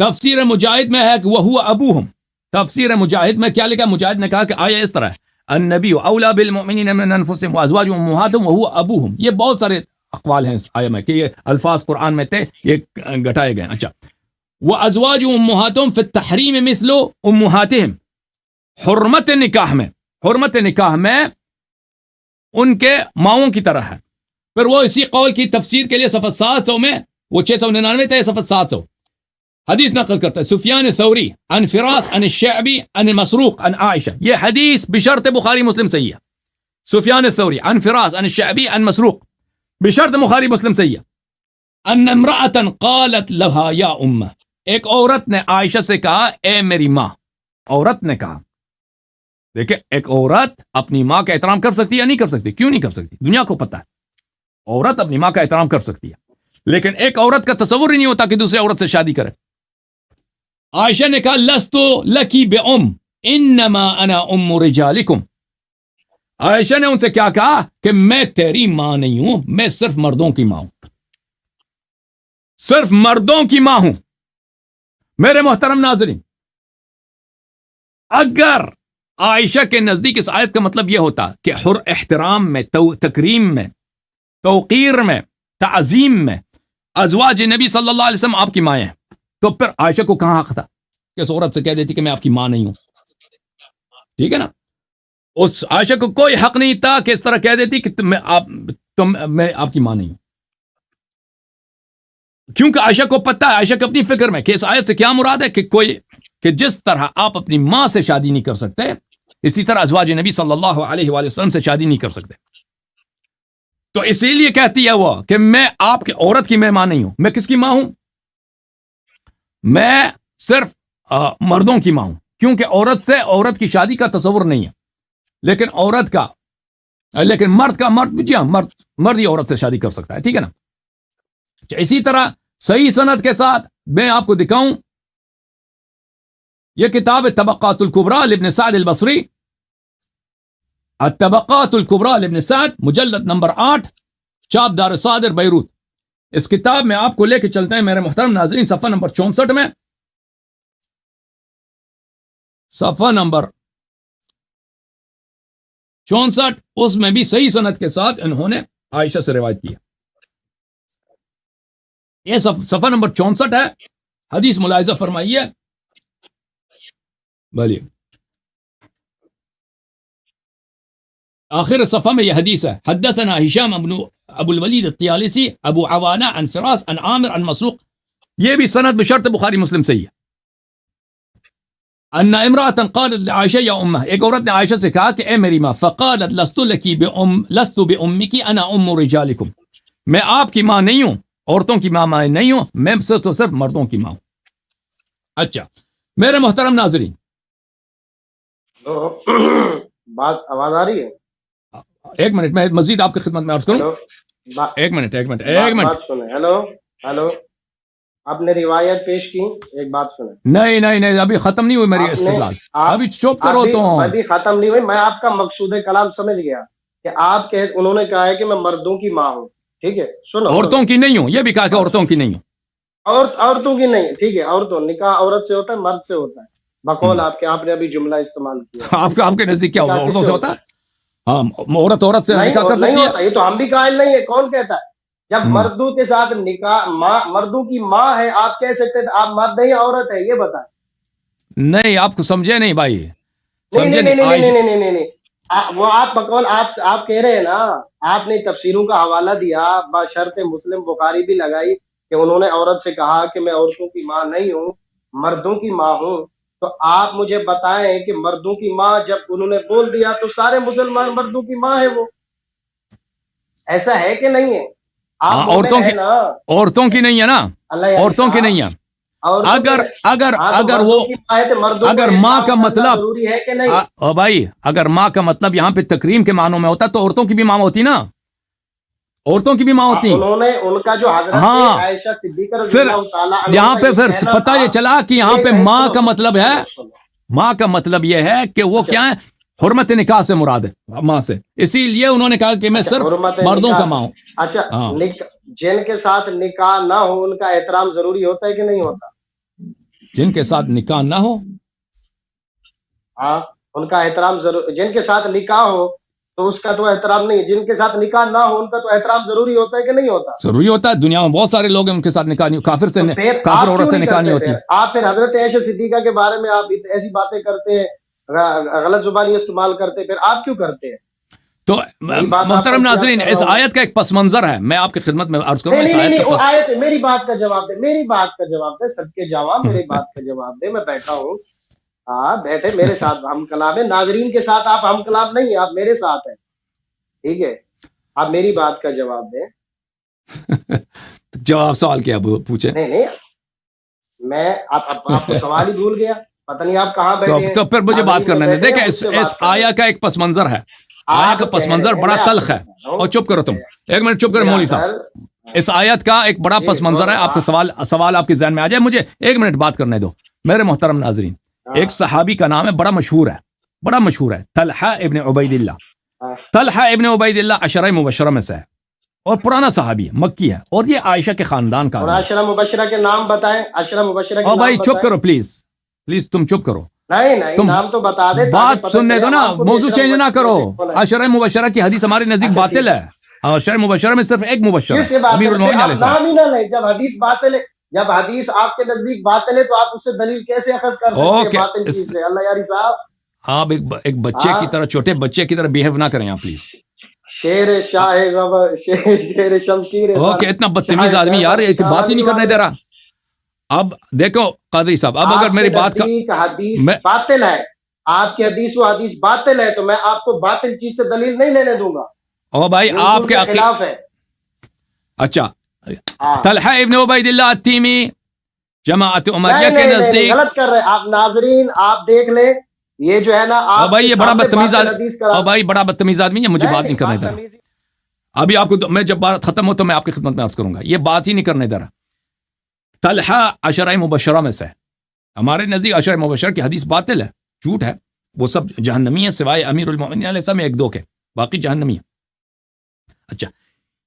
تفسیر مجاہد میں ہے کہ وہ ابوہم. تفسیر مجاہد میں کیا لکھا؟ مجاہد نے کہا کہ آیا اس طرح ہے، النبی اولا بالمؤمنین من انفسهم وازواجهم امہاتهم وهو ابوہم. یہ بہت سارے اقوال ہیں اس آیہ میں کہ یہ الفاظ قرآن میں تھے، یہ گھٹائے گئے. اچھا، وازواجهم امہاتهم فی التحریم مثل امہاتهم. حرمت نکاح میں، حرمت نکاح میں ان کے ماؤں کی طرح ہے. پھر وہ اسی قول کی تفسیر کے لیے صفحہ 700 میں، وہ 699 تھے، صفحہ 700 حدیث نقل کرتا ہے سفیان ثوری عن فراس عن الشعبی عن مسروق عن عائشہ. یہ حدیث بشرط بخاری مسلم صحیح ہے. سفیان الثوری عن فراس عن الشعبی عن مسروق بشرط بخاری مسلم صحیح ہے. ان امرأة قالت لها یا امہ، ایک عورت نے عائشہ سے کہا اے میری ماں. عورت نے کہا، دیکھیں ایک عورت اپنی ماں کا احترام کر سکتی ہے یا نہیں کر سکتی؟ کیوں نہیں کر سکتی؟ دنیا کو پتہ ہے عورت اپنی ماں کا احترام کر سکتی ہے، لیکن ایک عورت کا تصور ہی نہیں ہوتا کہ دوسرے عورت سے شادی کرے. عائشہ نے کہا لستو لکی بأم انما انا ام رجالکم. عائشہ نے ان سے کیا کہا کہ میں تیری ماں نہیں ہوں، میں صرف مردوں کی ماں ہوں، صرف مردوں کی ماں ہوں. میرے محترم ناظرین، اگر عائشہ کے نزدیک اس آیت کا مطلب یہ ہوتا کہ احترام میں، تکریم میں، توقیر میں، تعظیم میں ازواج نبی صلی اللہ علیہ وسلم آپ کی مائیں ہیں، تو پھر عائشہ کو کہاں حق تھا کہ اس عورت سے کہہ دیتی کہ میں آپ کی ماں نہیں ہوں؟ ٹھیک ہے نا، اس عائشہ کو کوئی حق نہیں تھا کہ اس طرح کہہ دیتی کہ میں آپ کی ماں نہیں ہوں، کیونکہ عائشہ کو پتہ ہے، عائشہ کی اپنی فکر میں، کہ اس آیت سے کیا مراد ہے کہ جس طرح آپ اپنی ماں سے شادی نہیں کر سکتے، اسی طرح ازواج نبی صلی اللہ علیہ وآلہ وسلم سے شادی نہیں کر سکتے. تو اسی لیے کہتی ہے وہ کہ میں آپ کی عورت کی میں ماں نہیں ہوں. میں کس کی ماں ہوں؟ میں صرف مردوں کی ماں ہوں، کیونکہ عورت کی شادی کا تصور نہیں ہے، لیکن مرد جی ہاں، مرد ہی عورت سے شادی کر سکتا ہے. ٹھیک ہے نا. اسی طرح صحیح سند کے ساتھ میں آپ کو دکھاؤں، یہ کتاب طبقات الکبریٰ لابن سعد البصری، الطبقات الکبریٰ لابن سعد، مجلد نمبر 8، چاپ دار صادر بیروت. اس کتاب میں آپ کو لے کے چلتے ہیں میرے محترم ناظرین، صفحہ نمبر 64 میں، صفحہ نمبر 64، اس میں بھی صحیح سند کے ساتھ انہوں نے عائشہ سے روایت کی ہے. یہ صفحہ نمبر 64 ہے، حدیث ملاحظہ فرمائیے. بھلی آخر صفحہ میں یہ حدیث ہے، حدثنا ہشام ابو الولید الطیالسی ابو عوانہ عن فراس عن عامر عن مسروق. یہ بھی سند بشرط بخاری مسلم صحیح ہے. ان امرأة قالت لعائشہ یا امہ، ایک عورت نے عائشہ سے کہا کہ اے میری ماں، فقالت لست بأمکی انا ام رجالکم، میں آپ کی ماں نہیں ہوں، عورتوں کی ماں نہیں ہوں، میں تو صرف مردوں کی ماں ہوں. اچھا میرے محترم ناظرین، تو بات آواز آ رہی ہے؟ ایک منٹ میں مزید آپ کی خدمت میں عرض کروں. ہیلو ایک منٹ بات سنیں. ہیلو آپ نے روایت پیش کی، ایک بات سنیں. نہیں ابھی ختم نہیں ہوئی میری استدلال، ابھی چپ کرو تو. ابھی ختم نہیں ہوئی، میں آپ کا مقصود کلام سمجھ گیا کہ انہوں نے کہا ہے کہ میں مردوں کی ماں ہوں. ٹھیک ہے، سنو. عورتوں کی نہیں ہوں، یہ بھی کہا کہ عورتوں کی نہیں ہوں. عورتوں کی نہیں، ٹھیک ہے. عورتوں، نکاح عورت سے ہوتا ہے، مرد سے ہوتا ہے، بقول آپ نے ابھی جملہ استعمال کیا. آپ کے نزدیک کیا ہوگا؟ عورتوں سے ہوتا ہے؟ ہاں، عورت سے نکاح کر سکتی ہے. یہ تو ہم بھی قائل نہیں ہے. کون کہتا ہے؟ جب مردوں کے ساتھ نکاح، مردوں کی ماں ہے، آپ کہہ سکتے تھے آپ مرد ہے یا عورت ہے؟ یہ بتائیں. نہیں، آپ کو سمجھے نہیں بھائی، نہیں. وہ آپ بقول آپ کہہ رہے ہیں نا، آپ نے تفسیروں کا حوالہ دیا، بشرط مسلم بخاری بھی لگائی کہ انہوں نے عورت سے کہا کہ میں عورتوں کی ماں نہیں ہوں، مردوں کی ماں ہوں. تو آپ مجھے بتائیں کہ مردوں کی ماں جب انہوں نے بول دیا تو سارے مسلمان مردوں کی ماں ہے، وہ ایسا ہے کہ نہیں ہے؟ عورتوں کی نہیں ہے نا، عورتوں کی نہیں ہے. اگر ماں کا مطلب ضروری ہے کہ نہیں؟ بھائی، اگر ماں کا مطلب یہاں پہ تکریم کے معنوں میں ہوتا تو عورتوں کی بھی ماں ہوتی نا. عورتوں کی بھی ماں ہوتی ہیں. انہوں نے ان کا جو حضرت ہاں. عائشہ صدیقہ رضی پھر اللہ تعالیٰ عنہ یہاں کا پہ یہ پھر کہنا پتہ تھا- یہ چلا کہ یہاں پہ ایک- ماں ایک- کا مطلب ہے، سنو. ماں کا مطلب یہ ہے کہ وہ اچھا. کیا ہے، حرمت نکاح سے مراد ہے ماں سے. اسی لیے انہوں نے کہا کہ میں اچھا، صرف حرمت مردوں نکاح کا سے. ماں ہوں. اچھا، ہاں. جن کے ساتھ نکاح نہ ہو ان کا احترام ضروری ہوتا ہے کہ نہیں ہوتا؟ جن کے ساتھ نکاح نہ ہو ہاں، ان کا احترام ضرور. جن کے ساتھ نکاح ہو تو اس کا تو احترام نہیں، جن کے ساتھ نکاح نہ ہو ان کا تو احترام ضروری ہوتا ہے کہ نہیں ہوتا؟ ضروری ہوتا ہے. دنیا میں بہت سارے لوگ ہیں ان کے ساتھ نکاح نہیں، کافر سے تو پھر کافر آپ عورت کیوں سے نہیں نکاح نہیں کرتے؟ ہوتی. پھر آپ پھر حضرت عائشہ صدیقہ کے بارے میں آپ ایسی باتیں کرتے ہیں، غلط زبانی استعمال کرتے ہیں، پھر آپ کیوں کرتے ہیں؟ تو میری بات آپ محترم کو ناظرین، کیا کر اس رہا ہوں؟ آیت کا ایک پس منظر ہے، میں آپ کی خدمت میں عرض کروں. نہیں اس نہیں آیت نہیں، کا وہ پس آیت ہے. میری بات کا جواب دے، میری بات کا جواب دے، صدقے جاوا میری بات کا جواب دے. میں بیٹھا ہوں، ہاں بیٹھے، میرے ساتھ ہم کلام ہے. ناظرین کے ساتھ آپ ہم کلام نہیں ہیں، آپ میرے ساتھ ہیں. ٹھیک ہے، آپ میری بات کا جواب دیں. جواب سوال کیا پوچھے. نہیں نہیں، میں آپ کو سوال ہی بھول گیا، پتہ نہیں آپ کہاں بیٹھے ہیں. تو پھر مجھے بات ناظرین میں کرنے دیں. بیٹھے ہیں، دیکھیں مجھ سے اس بات کریں. آیا کا ایک پس منظر ہے. آیا آپ کا پس کہہ منظر رہے ہیں، بڑا میں آپ تلخ کو ہے. بتا رہا ہوں. اور چپ کرو تم ایک منٹ، چپ کرو مولوی صاحب. اس آیت کا ایک بڑا جی، پس منظر ہے. آپ کو سوال آپ کے ذہن میں آ جائے. مجھے ایک منٹ بات کرنے دو میرے محترم ناظرین. ایک صحابی کا نام ہے، بڑا مشہور ہے، بڑا مشہور ہے، طلحہ ابن عبید اللہ. طلحہ ابن عبید اللہ عشرہ مبشرہ میں سے ہے اور پرانا صحابی ہے، مکی ہے، اور یہ عائشہ کے خاندان کا اور آدمی ہے. عشرہ مبشرہ کے نام بتائیں، عشرہ مبشرہ کے اور نام بھائی چپ بتائیں. کرو پلیز تم چپ کرو. نہیں نہیں، تم نام تو بتا دے تاکہ بات پتہ سننے چلے دو نا، عوام کو بھی موضوع عشرہ چینج نہ مبشرہ کرو. کون ہے. عشرہ مبشرہ کی حدیث ہمارے نزدیک اچھا، باطل ہے. عشرہ مبشرہ میں صرف ایک مبشر پھر سے ہے، بات امیر ہے، المومنین آپ علیہ السلام. نام ہی نہ لیں. جب حدیث باطل ہے، جب حدیث آپ کے نزدیک باطل ہے تو آپ اس سے دلیل کیسے اخذ کر سکتے ہیں اوکے، باطل چیز سے؟ اللہ یاری صاحب، آپ ایک بچے کی طرح، چھوٹے بچے کی طرح بیہیو نہ کریں آپ پلیز. شیر شاہ غبر، شیر شمشیر اوکے، اتنا بدتمیز آدمی یار، ایک بات ہی نہیں کرنے دے رہا. اب دیکھو قادری صاحب، اب اگر میری بات کا حدیث میں باطل ہے، آپ کی حدیث و حدیث باطل ہے، تو میں آپ کو باطل چیز سے دلیل نہیں لینے دوں گا. او بھائی یہ آپ اصول کے خلاف ہے. اچھا، ہاں. طلحہ ابن عبید اللہ التیمی جماعت عمریہ نہیں کے نہیں نہیں، نزدیک. غلط کر رہے ہیں آپ. ناظرین آپ دیکھ لیں، یہ جو ہے نا او آپ بھائی کے یہ بڑا سامنے بدتمیز باطل حدیث کرا. او بھائی بڑا بدتمیز آدمی ہے، مجھے بات نہیں کرنے دے رہا. بدتمیزی- ابھی آپ کو میں جب بات ختم ہو تو میں آپ کی خدمت میں عرض کروں گا. یہ بات ہی نہیں کرنے دے رہا. طلحہ عشرہ مبشرہ میں سے ہے. ہمارے نزدیک عشرہ مبشرہ کی حدیث باطل ہے، جھوٹ ہے، وہ سب جہنمی ہیں سوائے امیر المومنین علیہ السلام ایک دو کے، باقی جہنمی ہیں. اچھا،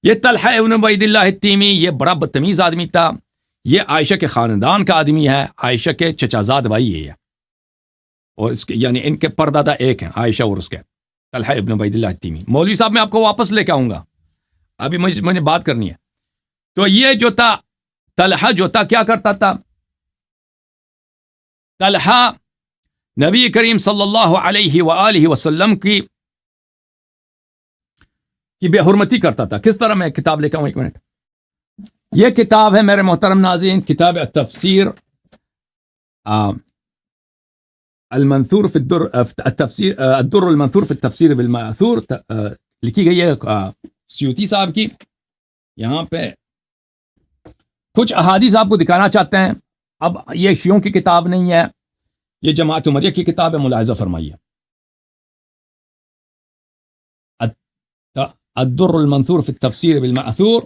یہ طلحہ ابن عبید اللہ التیمی یہ بڑا بدتمیز آدمی تھا. یہ عائشہ کے خاندان کا آدمی ہے، عائشہ کے چچا زاد بھائی ہے یہ، اور اس کے یعنی ان کے پردادا ایک ہیں، عائشہ اور اس کے طلحہ ابن عبید اللہ التیمی. مولوی صاحب میں آپ کو واپس لے کے آؤں گا، ابھی مجھے بات کرنی ہے. تو یہ جو تھا طلحہ جو تھا کیا کرتا تھا؟ طلحہ نبی کریم صلی اللہ علیہ وآلہ وسلم کی بے حرمتی کرتا تھا. کس طرح؟ میں کتاب لے کے آؤں، ایک منٹ. یہ کتاب ہے میرے محترم ناظرین، کتاب التفسیر المنثور فی التفسیر، الدر المنثور فی التفسیر بالمأثور، لکھی گئی ہے سیوطی صاحب کی. یہاں پہ کچھ احادیث آپ کو دکھانا چاہتے ہیں. اب یہ شیعوں کی کتاب نہیں ہے، یہ جماعت عمریہ کی کتاب ہے، ملاحظہ فرمائیے. الدر المنثور فی التفسیر بالمأثور،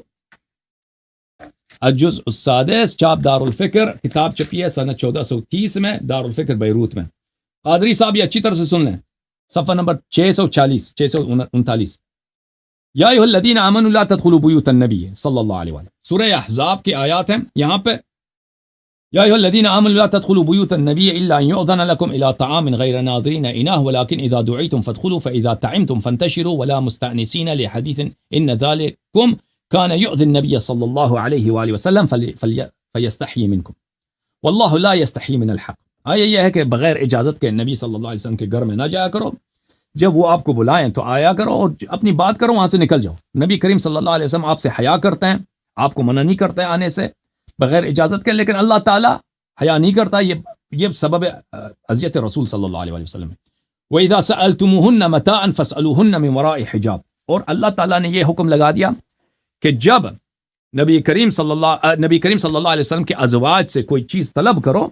الجزء السادس، چاپ دار الفکر، کتاب چھپی ہے سنہ 1430 میں، دار الفکر بیروت میں. قادری صاحب یہ اچھی طرح سے سن لیں، صفحہ نمبر 639. یا ایھا الذین آمنوا لا تدخلوا بیوت النبی صلی اللہ علیہ وسلم، سورہ احزاب کی آیات ہیں. یہاں پہ یا ایھا الذین آمنوا لا تدخلوا بیوت النبی الا ان یؤذن لکم الی طعام غیر ناظرین اناہ ولکن اذا دعیتم فادخلوا فاذا طعمتم فانتشروا ولا مستأنسین لحدیث ان ذلکم كان يؤذي النبي صلى الله عليه وآله وسلم فيستحيي منكم والله لا يستحيي من الحق. آیا یہ ہے کہ بغیر اجازت کے نبی صلی اللہ علیہ وسلم کے گھر میں نہ جایا کرو، جب وہ آپ کو بلائیں تو آیا کرو اور اپنی بات کرو، وہاں سے نکل جاؤ. نبی کریم صلی اللہ علیہ وسلم آپ سے حیا کرتے ہیں، آپ کو منع نہیں کرتے آنے سے بغیر اجازت کے، لیکن اللہ تعالیٰ حیا نہیں کرتا. یہ سبب اذیت رسول صلی اللہ علیہ وسلم ہے. وَإِذَا سَأَلْتُمُوهُنَّ مَتَاعًا فَاسْأَلُوهُنَّ مِنْ وَرَاءِ حِجَابٍ، اور اللہ تعالیٰ نے یہ حکم لگا دیا کہ جب نبی کریم صلی اللہ علیہ وسلم کے ازواج سے کوئی چیز طلب کرو،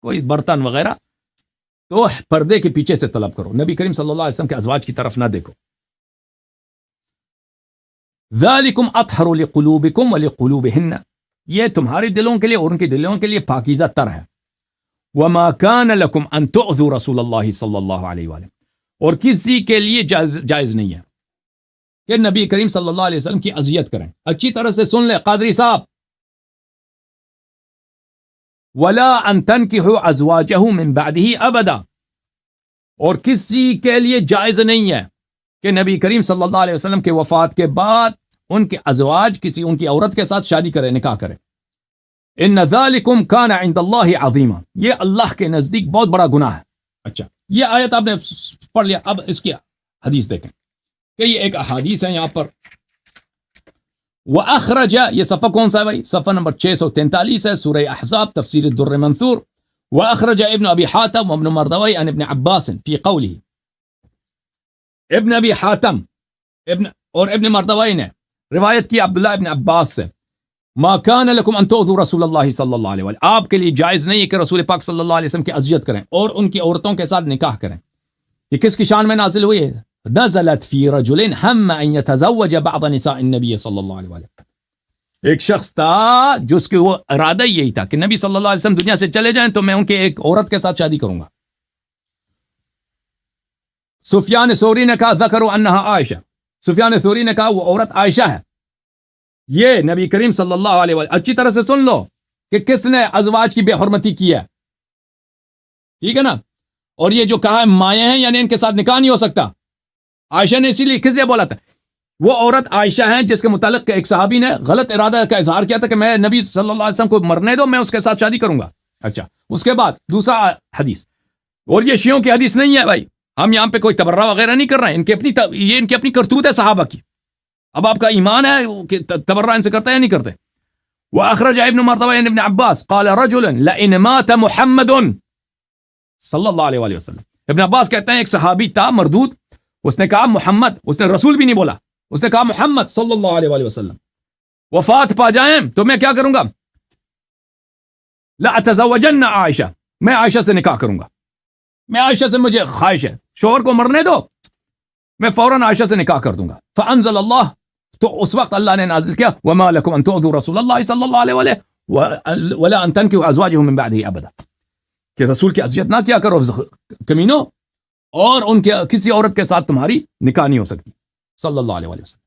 کوئی برتن وغیرہ، تو پردے کے پیچھے سے طلب کرو، نبی کریم صلی اللہ علیہ وسلم کے ازواج کی طرف نہ دیکھو. ذالکم اطہر لقلوبکم ولقلوبہن، یہ تمہارے دلوں کے لیے اور ان کے دلوں کے لیے پاکیزہ تر ہے. وما کان لکم ان تؤذوا رسول اللہ صلی اللہ علیہ وآلہ، اور کسی کے لیے جائز نہیں ہے کہ نبی کریم صلی اللہ علیہ وسلم کی اذیت کریں. اچھی طرح سے سن لے قادری صاحب، ولا ان تنکحوا ازواجہ من بعدہ ابدا، اور کسی کے لیے جائز نہیں ہے کہ نبی کریم صلی اللہ علیہ وسلم کے وفات کے بعد ان کے ازواج کسی ان کی عورت کے ساتھ شادی کرے، نکاح کرے. ان ذالکم کان عند اللہ عظیما، یہ اللہ کے نزدیک بہت بڑا گناہ ہے. اچھا، یہ آیت آپ نے پڑھ لیا، اب اس کی حدیث دیکھیں کہ یہ ایک احادیث ہے یہاں پر. وَأَخْرَجَ، یہ صفحہ کون سا ہے بھائی؟ صفحہ نمبر 643 ہے، سورہ احزاب، تفسیر الدر منثور. وَأَخْرَجَ ابن ابی حاتم وابن مردوی عن ابن عباس فی قوله، ابن ابی حاتم اور ابن مردوی نے روایت کی عبداللہ ابن عباس سے، ما کان لکم ان تؤذوا رسول اللہ صلی اللہ علیہ وآلہ، آپ کے لیے جائز نہیں ہے کہ رسول پاک صلی اللہ علیہ وسلم کی اذیت کریں اور ان کی عورتوں کے ساتھ نکاح کریں. یہ کس کی شان میں نازل ہوئی ہے؟ نزلت فی رجل ہم ان یتزوج بعض نساء النبی صلی اللہ علیہ وآلہ، ایک شخص تھا جس کے وہ ارادہ یہی تھا کہ نبی صلی اللہ علیہ وسلم دنیا سے چلے جائیں تو میں ان کے ایک عورت کے ساتھ شادی کروں گا. سفیان ثوری نے کہا ذکروا انہا عائشہ، سفیان ثوری نے کہا وہ عورت عائشہ ہے. یہ نبی کریم صلی اللہ علیہ وسلم، اچھی طرح سے سن لو کہ کس نے ازواج کی بے حرمتی کی ہے، ٹھیک ہے نا. اور یہ جو کہا ہے مائیں ہیں، یعنی ان کے ساتھ نکاح نہیں ہو سکتا. عائشہ نے اسی لیے کس لیے بولا تھا؟ وہ عورت عائشہ ہیں جس کے متعلق ایک صحابی نے غلط ارادہ کا اظہار کیا تھا کہ میں نبی صلی اللہ علیہ وسلم کو مرنے دو، میں اس کے ساتھ شادی کروں گا. اچھا، اس کے بعد دوسرا حدیث، اور یہ شیعوں کی حدیث نہیں ہے بھائی، ہم یہاں پہ کوئی تبرہ وغیرہ نہیں کر رہے ہیں، یہ ان کی اپنی کرتوت ہے صحابہ کی. اب آپ کا ایمان ہے کہ تبرہ ان سے کرتے ہیں یا نہیں کرتے. وَأَخْرَجَ ابن مردوی عن ابن عباس قال رجل لئن مات محمد صلی اللہ علیہ وآلہ وسلم، ابن عباس کہتے ہیں ایک صحابی تھا مردود، اس نے کہا محمد، اس نے رسول بھی نہیں بولا، اس نے کہا محمد صلی اللہ علیہ وآلہ وسلم وفات پا جائیں تو میں کیا کروں گا؟ لأتزوجن عائشہ، میں عائشہ سے نکاح کروں گا، میں عائشہ سے مجھے خواہش ہے، شوہر کو مرنے دو، میں فوراً عائشہ سے نکاح کر دوں گا. فانزل اللہ، تو اس وقت اللہ نے نازل کیا وما لکم ان تؤذوا رسول اللہ صلی اللہ علیہ وآلہ ولا ان تنکحوا ازواجہ من بعدہ ابدا، کہ رسول کی اذیت نہ کیا کرو کمینوں، اور ان کے کسی عورت کے ساتھ تمہاری نکاح نہیں ہو سکتی صلی اللہ علیہ وسلم.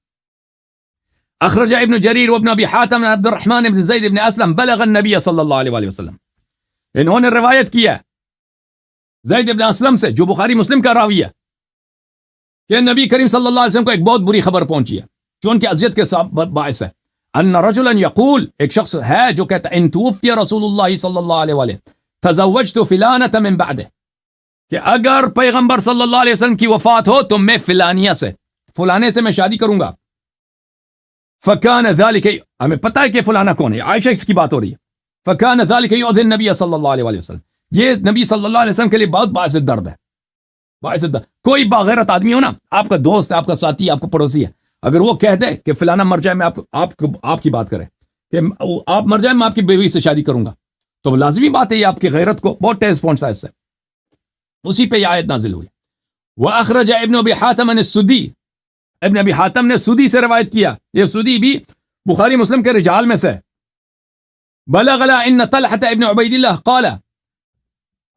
اخرج ابن جریر وابن ابی حاتم عبد الرحمن بن زید بن اسلم بلغ النبی صلی اللہ علیہ وسلم، انہوں نے روایت کیا زید بن اسلم سے جو بخاری مسلم کا راوی ہے کہ نبی کریم صلی اللہ علیہ وسلم کو ایک بہت بری خبر پہنچی ہے جو ان کی اذیت کے باعث ہے. ان رجلا یقول، ایک شخص ہے جو کہتا ہے ان توفی رسول اللہ صلی اللہ علیہ وآلہ تزوجت فلانۃ من بعدہ، کہ اگر پیغمبر صلی اللہ علیہ وسلم کی وفات ہو تو میں فلانیہ سے، فلانے سے میں شادی کروں گا. فکان ذلک، ہمیں پتہ ہے کہ فلانا کون ہے، عائشہ اس کی بات ہو رہی ہے. فکان ذلک یؤذی النبی صلی اللہ علیہ وسلم، یہ نبی صلی اللہ علیہ وسلم کے لیے بہت باعث درد ہے، باعث درد. کوئی باغیرت آدمی ہو نا، آپ کا دوست ہے، آپ کا ساتھی، آپ کا پڑوسی ہے، اگر وہ کہہ دے کہ فلانا مر جائے، میں آپ کی بات کرے کہ آپ مر جائے میں آپ کی بیوی سے شادی کروں گا، تو لازمی بات ہے یہ آپ کی غیرت کو بہت ٹیس پہنچتا ہے اس سے. اسی پہ یہ آیت نازل ہوئی. وَأَخْرَجَ ابن ابی حاتم السدی، ابن ابی حاتم نے سدی سے روایت کیا، یہ سدی بھی بخاری مسلم کے رجال میں سے. بلغنا ان طلحہ ابن عبید اللہ قال،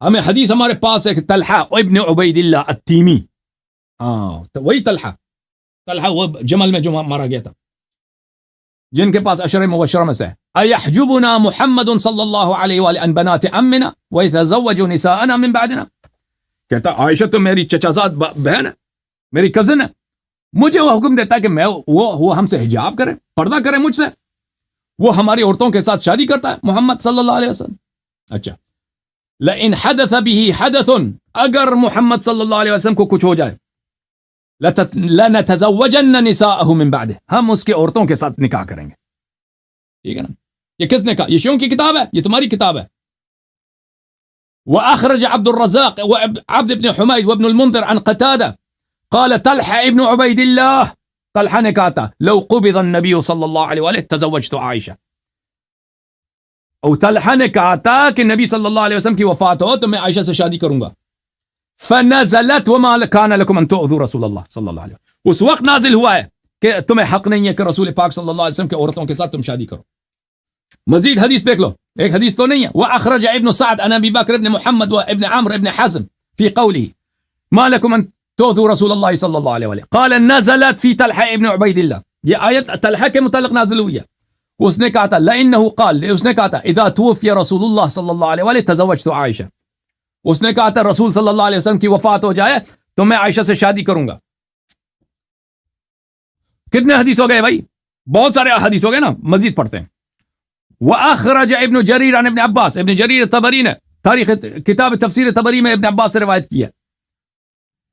ہمیں حدیث ہمارے پاس ہے کہ طلحہ ابن عبید اللہ التیمی، وہی طلحہ وہ جمل میں جو مارا گیا تھا، جن کے پاس عشر مبشرہ میں سے ایحجبنا محمد صلی اللہ علیہ وآلہ ان بنات امنا ویتزوج نساءنا من بعدنا، کہتا عائشہ تو میری چچازاد بہن ہے، میری کزن ہے، مجھے وہ حکم دیتا ہے کہ میں وہ ہم سے حجاب کرے، پردہ کرے مجھ سے، وہ ہماری عورتوں کے ساتھ شادی کرتا ہے محمد صلی اللہ علیہ وسلم. اچھا، لئن حدث به حدث، اگر محمد صلی اللہ علیہ وسلم کو کچھ ہو جائے، لنتزوجن نساءه من بعده، ہم اس کے عورتوں کے ساتھ نکاح کریں گے. ٹھیک ہے نا، یہ کس نے کہا؟ یہ شیعوں کی کتاب ہے، یہ تمہاری کتاب ہے. وأخرج عبد الرزاق وعبد بن حميد وابن المنذر عن قتادة قال طلحة ابن عبيد الله، طلحہ نے کہا تھا لو قبض النبي صلی اللہ علیہ وآلہ تزوجت عائشہ، اور طلحہ نے کہا تھا کہ نبی صلی اللہ علیہ وسلم کی وفات ہو تو میں عائشہ سے شادی کروں گا. فنزلت وما كان لكم ان تؤذوا رسول اللہ صلی اللہ علیہ وسلم، اس وقت نازل ہوا ہے کہ تمہیں حق نہیں ہے کہ رسول پاک صلی اللہ علیہ وسلم کے عورتوں کے ساتھ تم شادی کرو. مزید حدیث دیکھ لو, ایک حدیث تو نہیں ہے. وأخرج ابن سعد عن ابي بكر بن محمد وابن عمرو بن حزم في قوله ما لكم ان تؤذوا رسول الله صلی اللہ علیہ وسلم قال نزلت في طلحہ ابن عبید اللہ. یہ آیت طلحہ کے متعلق نازل ہوئی ہے. اس نے کہا تھا لانه قال, اس نے کہا تھا اذا توفي رسول الله صلی اللہ علیہ وسلم تزوجت عائشہ. اس نے کہا تھا رسول صلی اللہ علیہ وسلم کی وفات ہو جائے تو میں عائشہ سے شادی کروں گا. کتنے حدیث ہو گئے بھائی؟ بہت سارے حدیث ہو گئے نا. مزید پڑھتے ہیں. وَأَخْرَجَ ابن جریر عن ابن عباس, ابن جریر طبری نے تاریخ کتاب تفسیر طبری میں ابن عباس سے روایت کی ہے.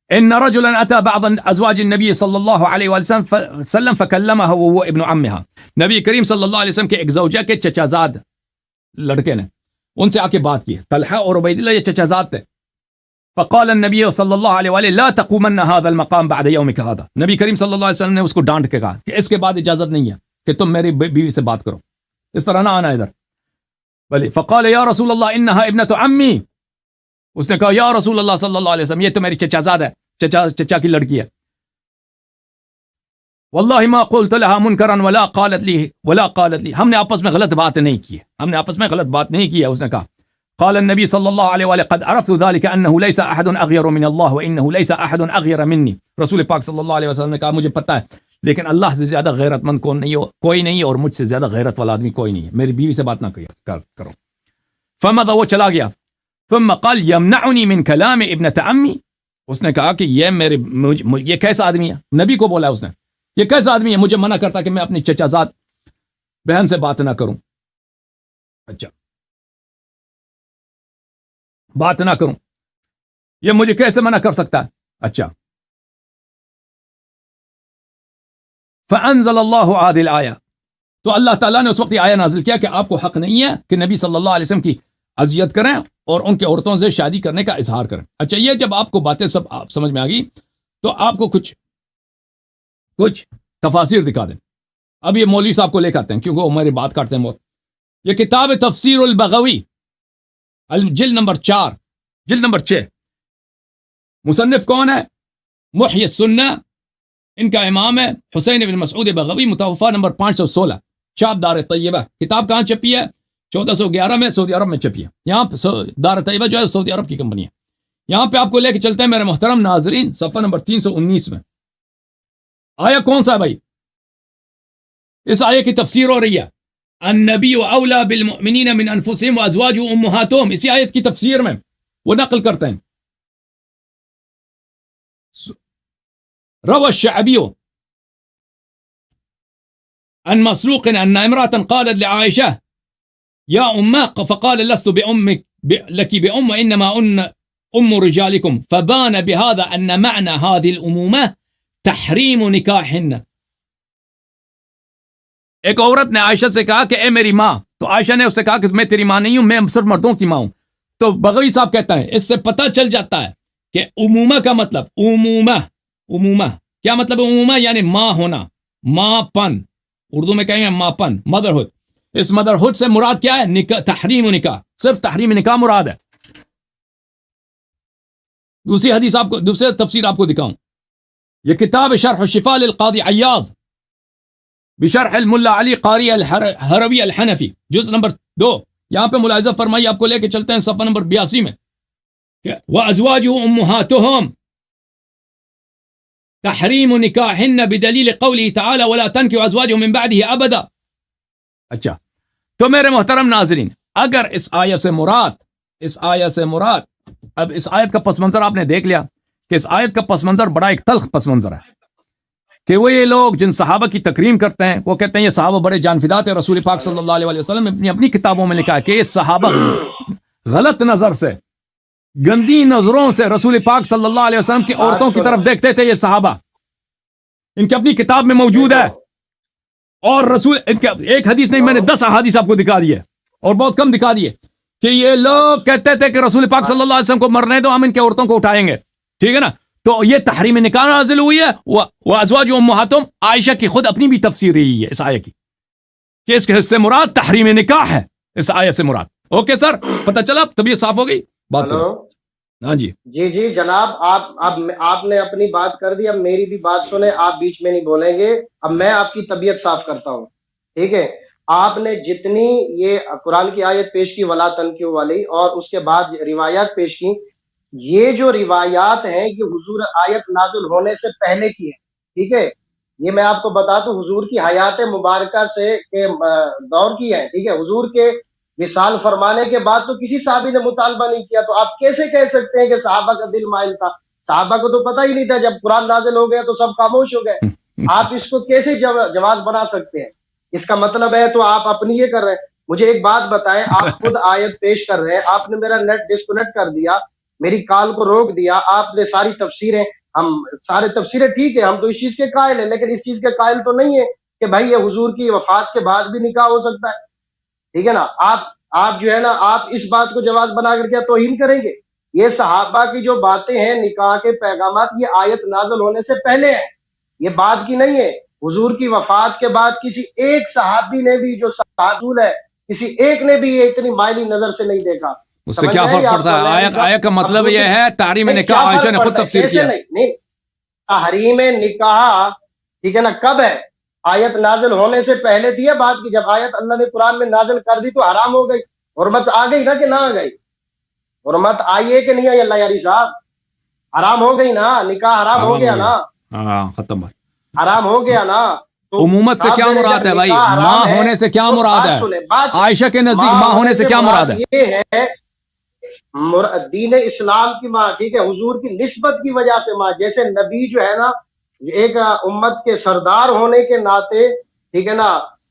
ان رجلا اتى بعض ازواج النبي صلی اللہ علیہ وسلم فكلمها وهو ابن عمها. نبی کریم صلی اللہ علیہ وسلم کے ایک زوجہ کے چچا زاد لڑکے نے ان سے آ کے بات کی. طلحہ اور عبید اللہ یہ چچا زاد تھے. فقال النبی صلی اللہ علیہ وسلم لا تقومن هذا المقام بعد يومك هذا. نبی کریم صلی اللہ علیہ وسلم نے اس کو ڈانٹ کے کہا کہ اس کے بعد اجازت نہیں ہے کہ تم میری بیوی سے بات کرو, اس طرح نہ آنا ادھر. بلی فقال یا رسول اللہ انها ابنت عمی. اس نے کہا یا رسول اللہ صلی اللہ علیہ وسلم یہ تو میری چچا زاد ہے, چچا کی لڑکی ہے. واللہ ما قلت لها منکرا ولا قالت لی. ہم نے آپس میں غلط بات نہیں کی ہے. اس نے کہا قال النبي صلی اللہ علیہ وسلم قد عرفت ذلك انه ليس احد اغير من الله وانه ليس احد اغير مني. رسول پاک صلی اللہ علیہ وسلم نے کہا مجھے پتہ ہے لیکن اللہ سے زیادہ غیرت مند کوئی نہیں ہے اور مجھ سے زیادہ غیرت والا آدمی کوئی نہیں ہے. میری بیوی سے بات نہ کرو. فمضى, وہ چلا گیا. ثم قال يمنعني من كلام ابنة عمي. اس نے کہا کہ یہ کیسا آدمی ہے؟ نبی کو بولا اس نے یہ کیسا آدمی ہے مجھے منع کرتا کہ میں اپنی چچا زاد بہن سے بات نہ کروں. اچھا بات نہ کروں, یہ مجھے کیسے منع کر سکتا ہے؟ اچھا فانزل اللہ هذه الآیہ, تو اللہ تعالیٰ نے اس وقت یہ آیہ نازل کیا کہ آپ کو حق نہیں ہے کہ نبی صلی اللہ علیہ وسلم کی اذیت کریں اور ان کے عورتوں سے شادی کرنے کا اظہار کریں. اچھا یہ جب آپ کو باتیں سب آپ سمجھ میں آ گئی تو آپ کو کچھ تفاسیر دکھا دیں. اب یہ مولوی صاحب کو لے کے آتے ہیں کیونکہ وہ میری بات کاٹتے ہیں بہت. یہ کتاب تفسیر البغوی جلد نمبر 4 جلد نمبر 6. مصنف کون ہے؟ محی السنہ, ان کا امام ہے حسین بن مسعود بغوی, متوفا نمبر 516, چاپ دار طیبہ. کتاب کہاں چھپی ہے؟ 1411 میں سعودی عرب میں چھپی ہے. یہاں پہ دار طیبہ جو ہے سعودی عرب کی کمپنی ہے. یہاں پہ آپ کو لے کے چلتے ہیں میرے محترم ناظرین صفحہ نمبر 319 میں. آیا کون سا ہے بھائی؟ اس آیے کی تفسیر ہو رہی ہے النبی اولا بالمؤمنین من انفسهم وازواجه امهاتهم. اسی آیت کی تفسیر میں وہ نقل کرتے ہیں روى الشعبي عن مسروق ان امرأة قالت لعائشة يا أمه فقال لست بأمك لك بأم وإنما أم رجالكم فبان بهذا أن معنى هذه الأمومة تحريم نكاحهن. ایک عورت نے عائشہ سے کہا کہ اے میری ماں, تو عائشہ نے اس سے کہا کہ میں تیری ماں نہیں ہوں, میں صرف مردوں کی ماں ہوں. تو بغوی صاحب کہتا ہے اس سے پتہ چل جاتا ہے کہ امومہ کا مطلب امومہ کیا مطلب ہے؟ امومہ یعنی ماں ہونا, ماں پن, اردو میں کہیں گے ماں پن, مدرہڈ. اس مدرہڈ سے مراد کیا ہے؟ نکاح, تحریم و نکاح, صرف تحریم نکاح مراد ہے. دوسری حدیث آپ کو, دوسری تفسیر آپ کو دکھاؤں. یہ کتاب شرح الشفاء للقاضی عیاض بشرح الملا علی قاری الحروی الحنفی جز نمبر 2. یہاں پہ ملاحظہ فرمائی, آپ کو لے کے چلتے ہیں صفحہ نمبر 82 میں. وَأَزْوَاجُهُ أُمُّهَاتُهُمْ تحریم نکاحهن بدلیل قوله تعالی ولا تنكحوا أزواجهم من بعده أبدا. اچھا تو میرے محترم ناظرین, اگر اس آیت سے مراد اب اس آیت کا پس منظر آپ نے دیکھ لیا کہ اس آیت کا پس منظر بڑا ایک تلخ پس منظر ہے کہ وہ یہ لوگ جن صحابہ کی تکریم کرتے ہیں وہ کہتے ہیں یہ صحابہ بڑے جان فدا تھے. رسول پاک صلی اللہ علیہ وسلم نے اپنی کتابوں میں لکھا ہے کہ یہ صحابہ غلط نظر سے, گندی نظروں سے رسول پاک صلی اللہ علیہ وسلم کی عورتوں کی طرف دیکھتے تھے. یہ صحابہ ان کی اپنی کتاب میں موجود ہے. اور رسول ان کے ایک حدیث نہیں, میں نے 10 احادیث آپ کو دکھا دیے اور بہت کم دکھا دیے کہ یہ لوگ کہتے تھے کہ رسول پاک صلی اللہ علیہ وسلم کو مرنے دو, ہم ان کے عورتوں کو اٹھائیں گے. ٹھیک ہے نا. تو یہ تحریم نکاح نازل ہوئی ہے. وازواج امہاتہم, عائشہ کی خود اپنی بھی تفسیر رہی ہے اس آیت کی کہ اس کے حصے مراد تحریم نکاح ہے اس آیت سے مراد. اوکے سر, پتہ چلا, طبیعت صاف ہو گئی. بات کرو. ہاں جی جی جناب، آپ نے اپنی بات کر دی، اب میری بھی بات سنیں، آپ بیچ میں نہیں بولیں گے۔ اب میں آپ کی طبیعت صاف کرتا ہوں، ٹھیک ہے؟ آپ نے جتنی یہ قرآن کی آیت پیش کی ولا تنکحوا والی، اور اس کے بعد روایات پیش کی، یہ جو روایات ہیں یہ حضور آیت نازل ہونے سے پہلے کی ہے، ٹھیک ہے؟ یہ میں آپ کو بتا دوں حضور کی حیات مبارکہ سے کے دور کی ہے، ٹھیک ہے؟ حضور کے وصال فرمانے کے بعد تو کسی صحابی نے مطالبہ نہیں کیا، تو آپ کیسے کہہ سکتے ہیں کہ صحابہ کا دل مائل تھا؟ صحابہ کو تو پتہ ہی نہیں تھا، جب قرآن نازل ہو گیا تو سب خاموش ہو گئے۔ آپ اس کو کیسے جواز بنا سکتے ہیں؟ اس کا مطلب ہے تو آپ اپنی یہ کر رہے ہیں۔ مجھے ایک بات بتائیں، آپ خود آیت پیش کر رہے ہیں، آپ نے میرا نیٹ ڈسکنیکٹ کر دیا، میری کال کو روک دیا، آپ نے ساری تفسیریں، ہم سارے تفسیریں ٹھیک ہے، ہم تو اس چیز کے قائل ہیں، لیکن اس چیز کے قائل تو نہیں ہے کہ بھائی یہ حضور کی وفات کے بعد بھی نکاح ہو سکتا ہے، ٹھیک ہے نا؟ آپ جو ہے نا، آپ اس بات کو جواز بنا کر کیا توہین کریں گے؟ یہ صحابہ کی جو باتیں ہیں، نکاح کے پیغامات، یہ آیت نازل ہونے سے پہلے ہیں، یہ بات کی نہیں ہے۔ حضور کی وفات کے بعد کسی ایک صحابی نے بھی، جو صحابی ہے، کسی ایک نے بھی یہ اتنی مائلی نظر سے نہیں دیکھا۔ اس سے کیا فرق پڑتا ہے؟ آیت کا مطلب یہ ہے تحریم نکاح عائشہ نے خود تفسیر کیا۔ نہیں، تحریم نکاح، ٹھیک ہے نا، کب ہے؟ آیت نازل ہونے سے پہلے تھی یا بعد کی؟ جب آیت اللہ نے قرآن میں نازل کر دی تو حرام ہو گئی، حرمت آ گئی نا کہ نہ آ گئی؟ حرمت آئی ہے کہ نہیں آئی اللہ یاری صاحب؟ حرام ہو گئی نا، نکاح حرام ہو گیا نا، ہاں ختم۔ حرام ہو گیا نا۔ تو امومت سے کیا مراد ہے بھائی؟ ماں ہونے سے کیا مراد ہے؟ عائشہ کے نزدیک ماں ہونے سے کیا مراد ہے؟ یہ ہے دین اسلام کی ماں، ٹھیک ہے؟ حضور کی نسبت کی وجہ سے ماں، جیسے نبی جو ہے نا ایک امت کے سردار ہونے کے ناطے، ٹھیک ہے نا،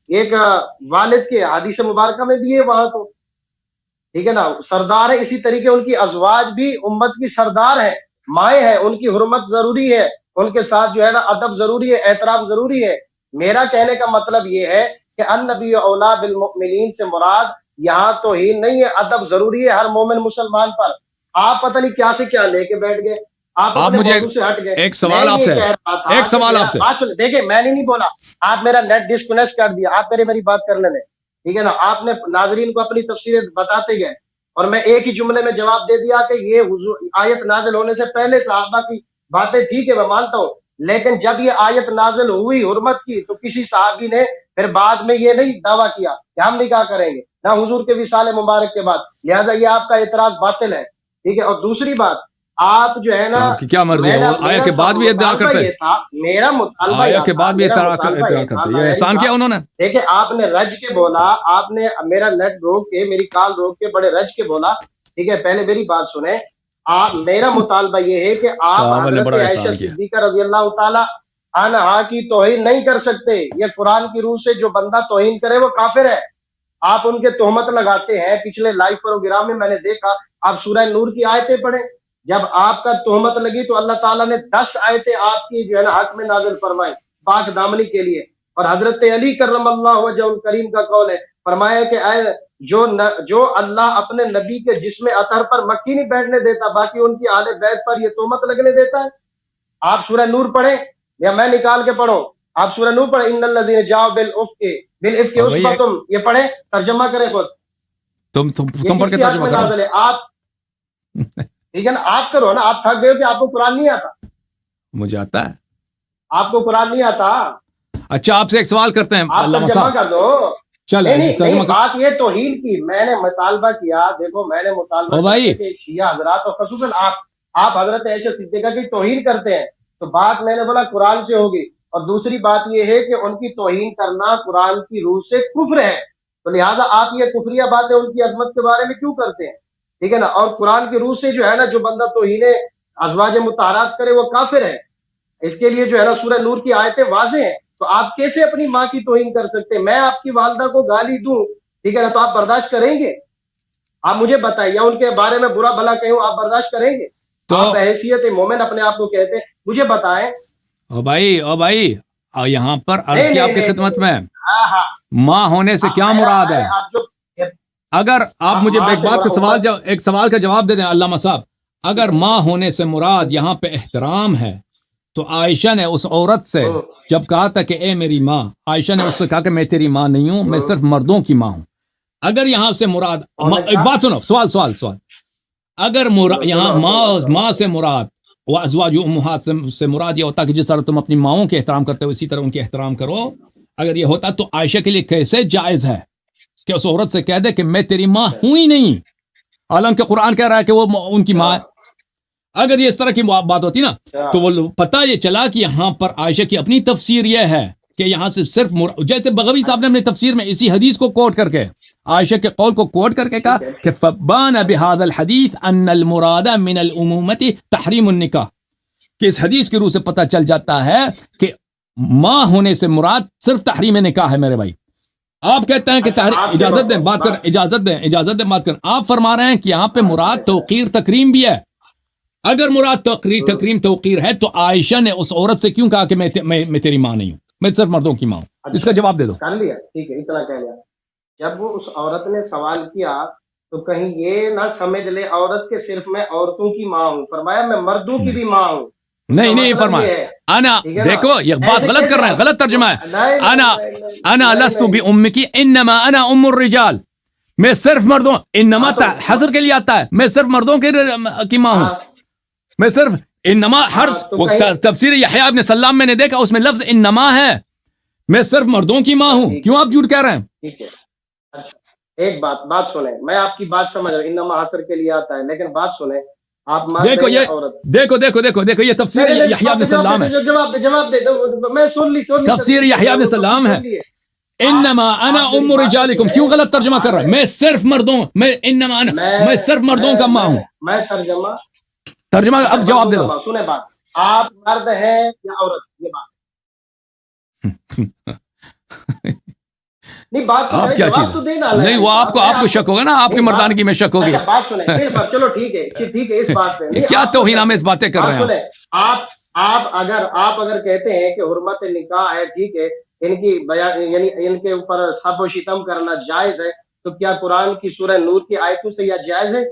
ایک والد کے حدیث مبارکہ میں بھی ہے وہاں تو، ٹھیک ہے نا، سردار ہے، اسی طریقے ان کی ازواج بھی امت کی سردار ہیں، مائیں ہیں، ان کی حرمت ضروری ہے، ان کے ساتھ جو ہے نا ادب ضروری ہے، احترام ضروری ہے۔ میرا کہنے کا مطلب یہ ہے کہ النبی اولا بالمؤمنین سے مراد یہاں تو ہی نہیں ہے، ادب ضروری ہے ہر مومن مسلمان پر۔ آپ پتہ نہیں کیا سے کیا لے کے بیٹھ گئے، آپ مجھے موضوع سے ہٹ گئے۔ ایک سوال آپ سے، ایک سوال آپ سے، دیکھیں میں نہیں بولا، آپ میرا نیٹ ڈسکنیکٹ کر دیا، آپ میری بات کرنے دیں، ٹھیک ہے نا؟ آپ نے ناظرین کو اپنی تفسیریں بتاتے گئے، اور میں ایک ہی جملے میں جواب دے دیا کہ یہ حضور آیت نازل ہونے سے پہلے صحابہ کی باتیں ٹھیک ہے، میں مانتا ہوں، لیکن جب یہ آیت نازل ہوئی حرمت کی تو کسی صحابی نے پھر بعد میں یہ نہیں دعویٰ کیا کہ ہم نکاح کریں گے، نہ حضور کے وصال مبارک کے بعد، لہذا یہ آپ کا اعتراض باطل ہے، ٹھیک ہے؟ اور دوسری بات، آپ جو ہے نا، آپ کی کیا مرضی ہے؟ وہ آیت کے بعد بھی ادعا کرتے ہیں، میرا مطالبہ آیت کے بعد بھی ادعا کرتے ہیں، یہ احسان کیا انہوں نے؟ دیکھیں آپ نے رج کے بولا، آپ نے میرا نیٹ روک کے، میری کال روک کے بڑے رج کے بولا، ٹھیک ہے؟ پہلے میری بات سنیں، میرا مطالبہ یہ ہے کہ آپ حضرت عائشہ صدیقہ رضی اللہ تعالی عنہا کی توہین نہیں کر سکتے۔ یہ قرآن کی روح سے جو بندہ توہین کرے وہ کافر ہے۔ آپ ان کے تہمت لگاتے ہیں، پچھلے لائیو پروگرام میں نے دیکھا، آپ سورہ نور کی آیتیں پڑھیں، جب آپ کا تہمت لگی تو اللہ تعالیٰ نے 10 آیتیں آپ کی جو ہے نا حق میں نازل فرمائی پاک دامنی کے لیے، اور حضرت علی کرم اللہ وجہ الکریم کا قول ہے، فرمایا کہ اے جو اللہ اپنے نبی کے جسم اطہر پر مکھی نہیں بیٹھنے دیتا، باقی ان کی اہل بیت پر یہ تہمت لگنے دیتا ہے۔ آپ سورہ نور پڑھیں یا میں نکال کے پڑھوں؟ آپ سورہ نور پڑھیں، ان الذین جاؤ بالافک عصبۃ، یہ پڑھیں، ترجمہ کریں خود، تم پر کے ترجمہ کرو، آپ ٹھیک ہے نا؟ آپ کرو نا، آپ تھک گئے ہو کہ آپ کو قرآن نہیں آتا؟ مجھے آتا ہے۔ آپ کو قرآن نہیں آتا؟ اچھا آپ سے ایک سوال کرتے ہیں، آپ ترجمہ کر دو۔ نہیں بات یہ توہین کی، میں نے مطالبہ کیا، دیکھو میں نے مطالبہ کیا کہ شیعہ حضرات اور خصوصاً آپ حضرت عائشہ صدیقہ کی توہین کرتے ہیں، تو بات میں نے بولا قرآن سے ہوگی، اور دوسری بات یہ ہے کہ ان کی توہین کرنا قرآن کی روح سے کفر ہے، تو لہٰذا آپ یہ کفریہ باتیں ان کی عظمت کے بارے میں کیوں کرتے ہیں؟ ٹھیک ہے نا؟ اور قرآن کی روح سے جو ہے نا جو بندہ توہین ازواج مطہرات کرے وہ کافر ہے، اس کے لیے جو ہے نا سورہ نور کی آیتیں واضح ہیں، تو آپ کیسے اپنی ماں کی توہین کر سکتے ہیں؟ میں آپ کی والدہ کو گالی دوں، ٹھیک ہے نا، تو آپ برداشت کریں گے؟ آپ مجھے بتائیں، یا ان کے بارے میں برا بھلا کہوں، آپ برداشت کریں گے؟ تو آپ بحیثیت مومن اپنے آپ کو کہتے ہیں، مجھے بتائیں۔ او بھائی یہاں پر عرض کی آپ کی خدمت میں، ماں ہونے سے کیا مراد ہے؟ اگر آپ مجھے ایک سوال کا جواب دے دیں علامہ صاحب، اگر ماں ہونے سے مراد یہاں پہ احترام ہے، تو عائشہ نے اس عورت سے جب کہا تھا کہ اے میری ماں، عائشہ نے اس سے کہا کہ میں تیری ماں نہیں ہوں، میں صرف مردوں کی ماں ہوں۔ اگر یہاں سے مراد، ایک بات سنو، سوال اگر یہاں ماں سے مراد وہ ازواج امہات سے مراد یہ ہوتا کہ جس طرح تم اپنی ماؤں کے احترام کرتے ہو اسی طرح ان کے احترام کرو، اگر یہ ہوتا تو عائشہ کے لیے کیسے جائز ہے کہ اس عورت سے کہہ دے کہ میں تیری ماں ہوں ہی نہیں، حالانکہ قرآن کہہ رہا ہے کہ وہ ان کی ماں ہے۔ اگر یہ اس طرح کی بات ہوتی نا تو وہ پتہ یہ چلا کہ یہاں پر عائشہ کی اپنی تفسیر یہ ہے کہ یہاں سے صرف جیسے بغوی صاحب نے اپنی تفسیر میں اسی حدیث کو کوٹ کر کے عائشہ کے قول کو کوٹ کر کے کہا کہ فبان بهذا الحديث ان المراد من الامومه تحریم النکاح، کہ اس حدیث کی روح سے پتہ چل جاتا ہے کہ ماں ہونے سے مراد صرف تحریم نکاح ہے۔ میرے بھائی آپ کہتے ہیں کہ اجازت دیں بات کر، اجازت دیں بات کر، آپ فرما رہے ہیں کہ یہاں پہ مراد توقیر تکریم بھی ہے۔ اگر مراد تکریم توقیر ہے تو عائشہ نے اس عورت سے کیوں کہا کہ میں تیری ماں نہیں ہوں، میں صرف مردوں کی ماں ہوں؟ اس کا جواب دے دو۔ کر لیا، ٹھیک ہے، اتنا کہہ لیا۔ جب وہ اس عورت نے سوال کیا تو کہیں یہ نہ سمجھ لے عورت کے صرف میں عورتوں کی ماں ہوں، فرمایا میں مردوں کی بھی ماں ہوں۔ نہیں فرمایا انا، دیکھو یہ بات غلط کر رہے ہیں، غلط ترجمہ ہے۔ انا لست بامک انما انا ام الرجال، میں صرف مردوں، انما حصر کے لیے آتا ہے، میں صرف مردوں کی ماں ہوں، میں صرف انما حرص تفسیر یحییٰ ابن سلام میں نے دیکھا اس میں لفظ انما ہے، میں صرف مردوں کی ماں ہوں، کیوں آپ جھوٹ کہہ رہے ہیں؟ ٹھیک ہے، ایک بات سنیں، میں آپ کی بات سمجھ رہا ہوں، انما حصر کے لیے آتا ہے، لیکن بات سنیں، آپ دیکھو یہ تفسیر یحییٰ ابن سلام ہے، جواب دے، میں سن لی تفسیر یحییٰ ابن سلام ہے۔ انما انا ام رجالکم، کیوں غلط ترجمہ کر رہا ہے؟ میں صرف مردوں، میں صرف مردوں کا ماں ہوں۔ میں ترجمہ اب جواب دے دو۔ سنیں بات، آپ مرد ہیں یا عورت، یہ بات نہیں، بات آپ کیا چیز نہیں، وہ آپ کو شک ہوگا نا، آپ کی مردانگی میں شک ہوگی۔ بات سنیں، چلو ٹھیک ہے، اس بات پہ کیا توہین آمیز باتیں کر رہے ہیں آپ اگر کہتے ہیں کہ حرمت نکاح ہے، ٹھیک ہے، ان کی بیان یعنی ان کے اوپر سب و شتم کرنا جائز ہے، تو کیا قرآن کی سورہ نور کی آیتوں سے یہ جائز ہے؟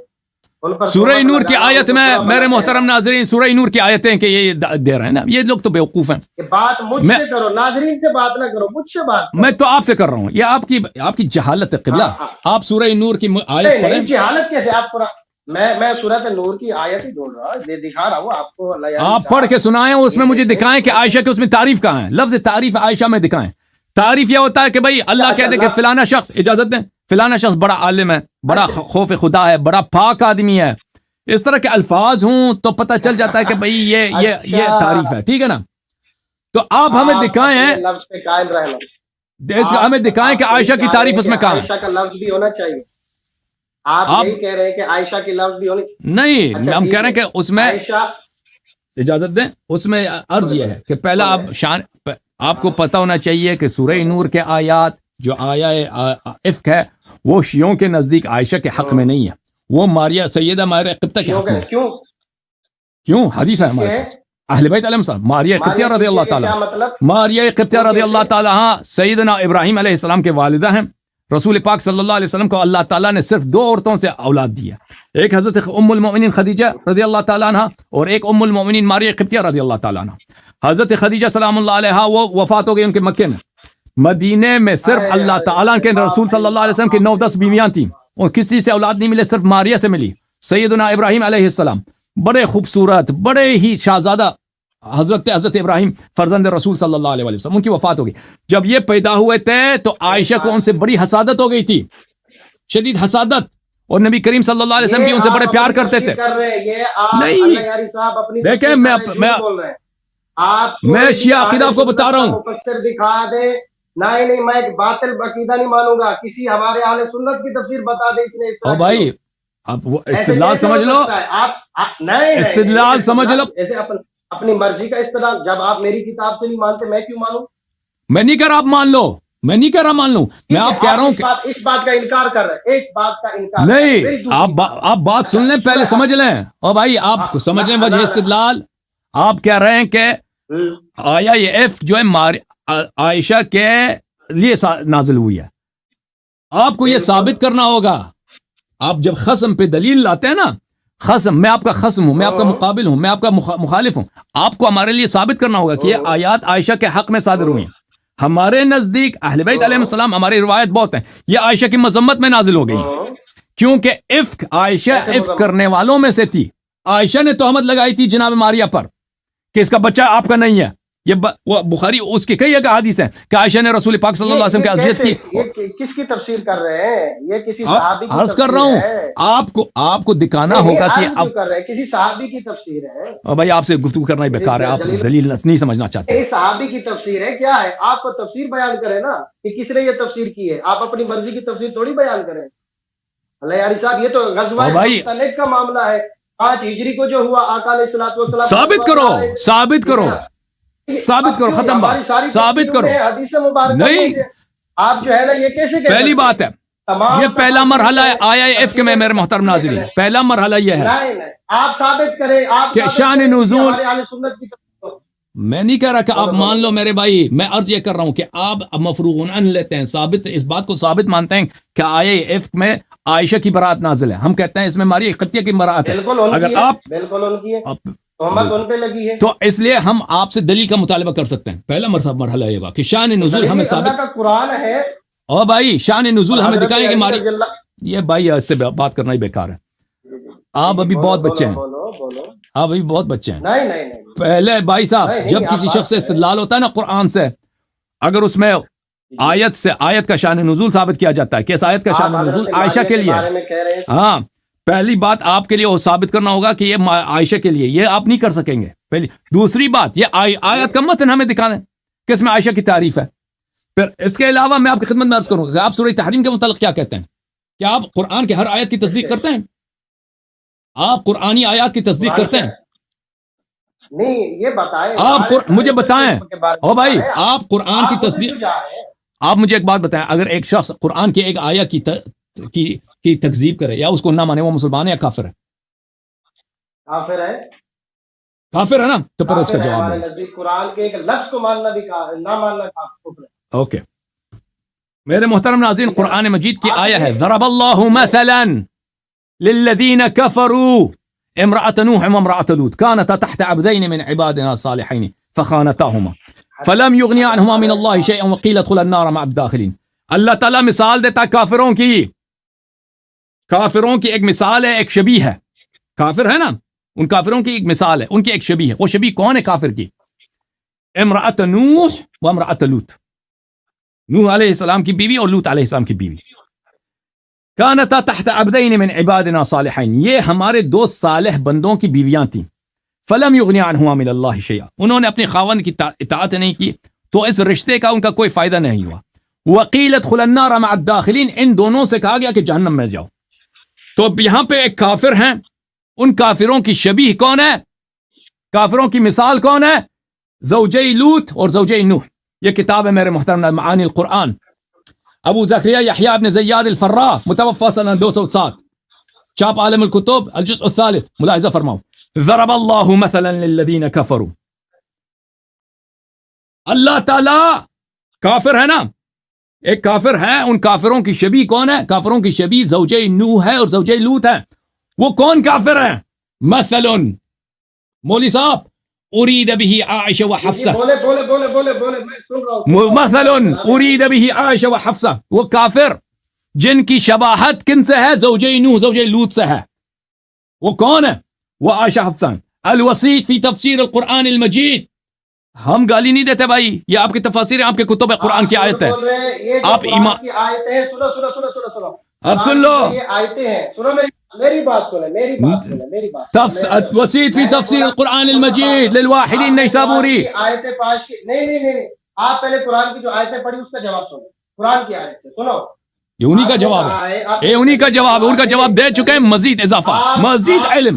سورہ نور کی آیت میں میرے محترم ناظرین، سورہ نور کی آیتیں کہ یہ دے رہے ہیں نا، یہ لوگ تو بیوقوف ہیں۔ بات مجھ سے کرو، ناظرین سے بات نہ کرو، مجھ سے بات کرو۔ میں تو آپ سے کر رہا ہوں، یہ آپ کی جہالت ہے قبلہ۔ آپ سورہ نور کی آیت پڑھیں۔ جہالت کیسے؟ آپ میں سورۃ نور کی آیت ہی ڈھونڈ رہا ہوں، دکھا رہا ہوں آپ کو۔ آپ پڑھ کے سنائیں، اس میں مجھے دکھائیں کہ عائشہ کے اس میں تعریف کہاں ہے، لفظ تعریف عائشہ میں دکھائیں۔ تعریف یہ ہوتا ہے کہ بھائی اللہ کہہ دے کہ فلانا شخص، اجازت دیں، فلانا شخص بڑا عالم ہے، بڑا خوف خدا ہے، بڑا پاک آدمی ہے، اس طرح کے الفاظ ہوں تو پتہ چل جاتا ہے کہ بھئی یہ تعریف ہے، ٹھیک ہے نا؟ تو آپ ہمیں دکھائیں، لفظ پہ قائم رہنا، ہمیں دکھائیں کہ عائشہ کی تعریف اس میں کہاں ہے۔ عائشہ کا لفظ بھی ہونا چاہیے، آپ یہی کہہ رہے ہیں کہ عائشہ کی لفظ بھی ہونی نہیں، ہم کہہ رہے ہیں کہ اس میں، اجازت دیں، اس میں عرض یہ ہے کہ پہلا آپ کو پتہ ہونا چاہیے کہ سورہ نور کے آیات جو آیہ افک ہے وہ شیعوں کے نزدیک عائشہ کے حق میں نہیں ہے، وہ سیدہ ماریہ قبطہ کے حق میں۔ کیوں؟ حدیث ہے ہمارے پاس، اہل بیت علیہ السلام، ماریہ قبطیہ رضی اللہ تعالیٰ، ماریہ قبطیہ رضی اللہ تعالیٰ سیدنا ابراہیم علیہ السلام کے والدہ ہیں۔ رسول پاک صلی اللہ علیہ وسلم کو اللہ تعالیٰ نے صرف 2 عورتوں سے اولاد دی ہے، ایک حضرت ام المؤمنین خدیجہ رضی اللہ تعالیٰ عنہ اور ایک ام المؤمنین ماریہ قبطیہ رضی اللہ تعالیٰ عنہ۔ حضرت خدیجہ سلام اللہ علیہا وہ وفات ہو گئی ان کے مکے میں، مدینے میں صرف اللہ تعالیٰ کے رسول صلی اللہ علیہ وسلم کی 9-10 بیویاں تھیں اور کسی سے اولاد نہیں ملے، صرف ماریہ سے ملی۔ سیدنا ابراہیم علیہ السلام بڑے خوبصورت، بڑے ہی شہزادہ حضرت ابراہیم فرزند رسول صلی اللہ علیہ وسلم، ان کی وفات ہو گئی۔ جب یہ پیدا ہوئے تھے تو عائشہ کو ان سے بڑی حسادت ہو گئی تھی، شدید حسادت، اور نبی کریم صلی اللہ علیہ وسلم بھی ان سے بڑے پیار کرتے تھے۔ نہیں دیکھیں، میں شیعہ عقیدہ آپ کو بتا رہا ہوں۔ دکھا دے، نہیں میں ایک باطل عقیدہ نہیں مانوں گا، کسی ہمارے اہل سنت کی تفسیر بتا دے اس نے۔ او بھائی آپ وہ استدلال سمجھ لو، استدلال سمجھ لو، ایسے اپنی مرضی کا استدلال۔ جب آپ میری کتاب سے نہیں مانتے میں کیوں مانوں؟ میں نہیں کہہ رہا آپ مان لو، میں نہیں کہہ رہا مان لوں، میں آپ کہہ رہا ہوں کہ اس بات کا انکار کر رہے ہیں، اس بات کا انکار نہیں، آپ بات سن لیں پہلے، سمجھ لیں۔ او بھائی آپ سمجھ لیں وجہ استدلال۔ آپ کہہ رہے ہیں کہ آیا یہ ایف جو ہے عائشہ کے لیے نازل ہوئی ہے، آپ کو یہ ثابت کرنا ہوگا۔ آپ جب خصم پہ دلیل لاتے ہیں نا، خصم، میں آپ کا خصم ہوں، میں آپ کا مقابل ہوں، میں آپ کا مخالف ہوں، آپ کو ہمارے لیے ثابت کرنا ہوگا کہ یہ آیات عائشہ کے حق میں صادر ہوئی ہیں۔ ہمارے نزدیک اہل بیت علیہ السلام، ہماری روایت بہت ہیں، یہ عائشہ کی مذمت میں نازل ہو گئی کیونکہ افک عائشہ افک کرنے والوں میں سے تھی. عائشہ نے تہمت لگائی تھی جناب ماریہ پر کہ اس کا بچہ آپ کا نہیں ہے. یہ وہ بخاری اس کی کئی حدیث ہیں کہ عائشہ نے رسول پاک صلی اللہ علیہ وسلم کی اذیت کی. یہ کس کی تفسیر کر رہے ہیں؟ یہ کسی صحابی کی عرض کر رہا ہوں آپ کو دکھانا ہوگا کہ اب کر رہے ہیں کسی صحابی کی تفسیر ہے. اور بھائی آپ سے گفتگو کرنا ہی بیکار ہے, آپ دلیل نہیں سمجھنا چاہتے. صحابی کی تفسیر ہے کیا ہے؟ آپ کو تفسیر بیان کریں نا کہ کس نے یہ تفسیر کی ہے. آپ اپنی مرضی کی تفسیر تھوڑی بیان کریں. اللہ یاری صاحب یہ تو غزوہ مختلف کا معاملہ ہے. 5 ہجری کو جو ہوا آقا علیہ الصلوۃ والسلام ثابت کرو ختم بات ثابت کرو. حدیث مبارکہ نہیں آپ جو ہے نا یہ کیسے پہلی بات ہے یہ پہلا مرحلہ ہے آیا افک میں میرے محترم ناظرین. پہلا مرحلہ یہ ہے آپ ثابت کریں کہ شان نزول. میں نہیں کہہ رہا کہ آپ مان لو میرے بھائی, میں عرض یہ کر رہا ہوں کہ آپ مفروغ عن لیتے ہیں, ثابت اس بات کو ثابت مانتے ہیں کہ آیا افک میں عائشہ کی برات نازل ہے. ہم کہتے ہیں اس میں ماری قطعیہ کی برات ہے. اگر آپ بالکل ان کی تہمت ان پہ لگی ہے تو اس لیے ہم آپ سے دلیل کا مطالبہ کر سکتے ہیں. پہلا مرحلہ یہ ہوا کہ شان نزول ہمیں ثابت کا قرآن ہے. او بھائی شان نزول ہمیں دکھائیں کہ ماری یہ بھائی اس سے بات کرنا ہی بیکار ہے. آپ ابھی بہت بچے ہیں, آپ ابھی بہت بچے ہیں. نہیں پہلے بھائی صاحب جب کسی شخص سے استدلال ہوتا ہے نا قرآن سے, اگر اس میں آیت کا شان نزول ثابت کیا جاتا ہے کہ اس آیت کا شان نزول عائشہ کے لیے, ہاں پہلی بات آپ کے لیے وہ ثابت کرنا ہوگا کہ یہ عائشہ کے لیے, یہ آپ نہیں کر سکیں گے. پہلی دوسری بات یہ آیت کا متن ہمیں دکھا دیں کہ اس میں عائشہ کی تعریف ہے. پھر اس کے علاوہ میں آپ کی خدمت میں عرض کروں گا آپ سورہ تحریم کے متعلق کیا کہتے ہیں؟ کیا آپ قرآن کے ہر آیت کی تصدیق کرتے ہیں؟ آپ قرآنی آیات کی تصدیق کرتے ہیں؟ نہیں یہ بتائیں آپ مجھے بتائیں. او بھائی آپ قرآن کی تصدیق, آپ مجھے ایک بات بتائیں, اگر ایک شخص قرآن کی ایک آیہ کی تکذیب کرے یا اس کو نہ مانے, وہ مسلمان ہے یا کافر ہے؟ کافر ہے نا. تو پر اس کا جواب دیں. قرآن کے ایک لفظ کو ماننا بھی نہ ماننا کافر ہے. اوکے میرے محترم ناظرین, قرآن مجید کی آیہ ہے ضرب اللہ مثلا للذین کفروا امرأة نوح وامرأة لوط كانتا تحت عبدين من عبادنا الصالحين فخانتاهما فلم يغني عنهما من الله شيئا وقيل ادخلا النار مع الداخلين. اللہ تعالیٰ مثال دیتا ہے کافروں کی ایک مثال ہے, ایک شبیہ ہے. کافر ہے نا, ان کافروں کی ایک مثال ہے, ان کی ایک شبیہ ہے. وہ شبیہ کون ہے کافر کی؟ امرأة نوح وامرأة لوط, نوح علیہ السلام کی بیوی اور لوط علیہ السلام کی بیوی. کانتا تحت عبدین من عبادنا صالحین, یہ ہمارے 2 صالح بندوں کی بیویاں تھیں. فلم یغنی عنہما من اللہ شیئا, انہوں نے اپنے خاوند کی اطاعت نہیں کی تو اس رشتے کا ان کا کوئی فائدہ نہیں ہوا. وقیل ادخلا النار مع الداخلین, ان دونوں سے کہا گیا کہ جہنم میں جاؤ. تو یہاں پہ ایک کافر ہیں, ان کافروں کی شبیہ کون ہے, کافروں کی مثال کون ہے؟ زوجی لوط اور زوجی نوح. یہ کتاب ہے میرے محترم معانی القرآن, ابو زکریا یحییٰ ابن زیاد الفراء, متوفى سنہ 207, چاپ عالم الکتب الجزء الثالث. ملاحظہ فرماؤ, ضرب اللہ مثلا للذین کفروا, اللہ تعالی کافر ہے نا, ایک کافر ہے, ان کافروں کی شبیہ کون ہے؟ کافروں کی شبیہ زوجی نوح ہے اور زوجی لوط ہے. وہ کون کافر ہیں؟ مثل, مولوی صاحب, اريد به عائشہ و حفصہ. مثل اريد به عائشہ و حفصہ, وہ کافر جن کی شباہت کن سے ہے؟ زوجی نوح زوجی لوط سے ہے. وہ کون ہے؟ وہ عائشہ حفصہ. الوسیط فی تفسیر القرآن المجید. ہم گالی نہیں دیتے بھائی, یہ آپ کی تفاسیر, آپ کے کتب قرآن کی آیت ہے. آپ ایمان کی آیتیں ہیں, سنو اب سن لو, یہ آیتیں ہیں, سنو میری بات سنیں. وسیط فی تفسیر القرآن المجید للواحد النیسابوری. آیتیں پاش کی نہیں, آپ پہلے قرآن کی جو آیتیں پڑھی اس کا جواب سنو. قرآن کی آیت سے سنو, یہ انہی کا جواب ہے, یہ انہی کا جواب ہے. ان کا جواب دے چکے ہیں. مزید اضافہ, مزید علم,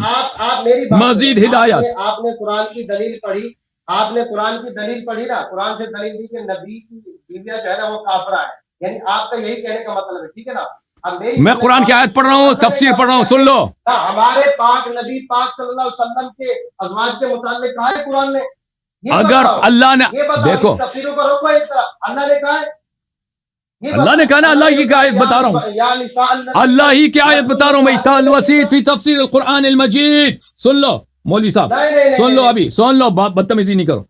مزید ہدایت. آپ نے قرآن کی دلیل پڑھی, آپ نے قرآن کی دلیل پڑھی نا, قرآن سے دلیل دی کہ نبی کی بیویاں جو ہے نا وہ کافرہ ہے, یعنی آپ کا یہی کہنے کا مطلب ہے, ٹھیک ہے نا. میں قرآن کی آیت پڑھ رہا ہوں, تفسیر پڑھ رہا ہوں, سن لو. ہمارے پاک نبی پاک صلی اللہ علیہ وسلم کے ازواج کے متعلق کہا ہے قرآن نے. اگر اللہ نے دیکھو, تفسیروں کو روکو ایک طرف, اللہ نے کہا ہے, اللہ نے کہا نا, اللہ ہی کی آیت بتا رہا ہوں, اللہ ہی کی آیت بتا رہا ہوں بھائی. الوسیط فی تفسیر القرآن المجید. سن لو مولوی صاحب, سن لو, ابھی سن لو, بدتمیزی نہیں کرو.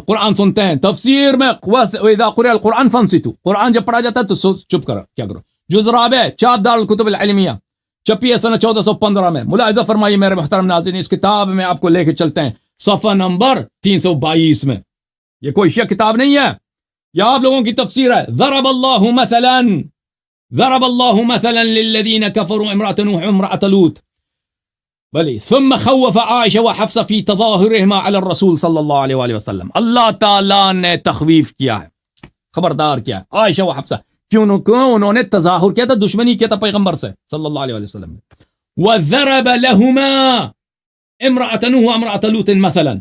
قرآن سنتے ہیں, تفسیر میں وَإِذَا قُرِئَ الْقُرْآنُ فَانصِتُوا, قرآن جب پڑھا جاتا ہے تو چپ کرو, کیا کرو, جز رابع چاپ دار الکتب العلمیہ چھپی ہے سنہ 1415 میں. ملاحظہ فرمائیے میرے محترم ناظرین, اس کتاب میں آپ کو لے کے چلتے ہیں صفحہ نمبر 322 میں. یہ کوئی شیعہ کتاب نہیں ہے, یہ آپ لوگوں کی تفسیر ہے. ضرب اللہ مثلا للذین کفروا امرأة نوح وامرأة لوط بلی ثم خوف عائشہ وحفصہ فی تظاہرہما علی الرسول صلی اللہ علیہ وآلہ وسلم. اللہ تعالیٰ نے تخویف کیا ہے, خبردار کیا ہے عائشہ و حفصہ. کیوں انہوں نے تظاہر کیا تھا, دشمنی کیا تھا پیغمبر سے صلی اللہ علیہ وسلم. وضرب لهما امرأة نوح وامرأة لوط مثلا.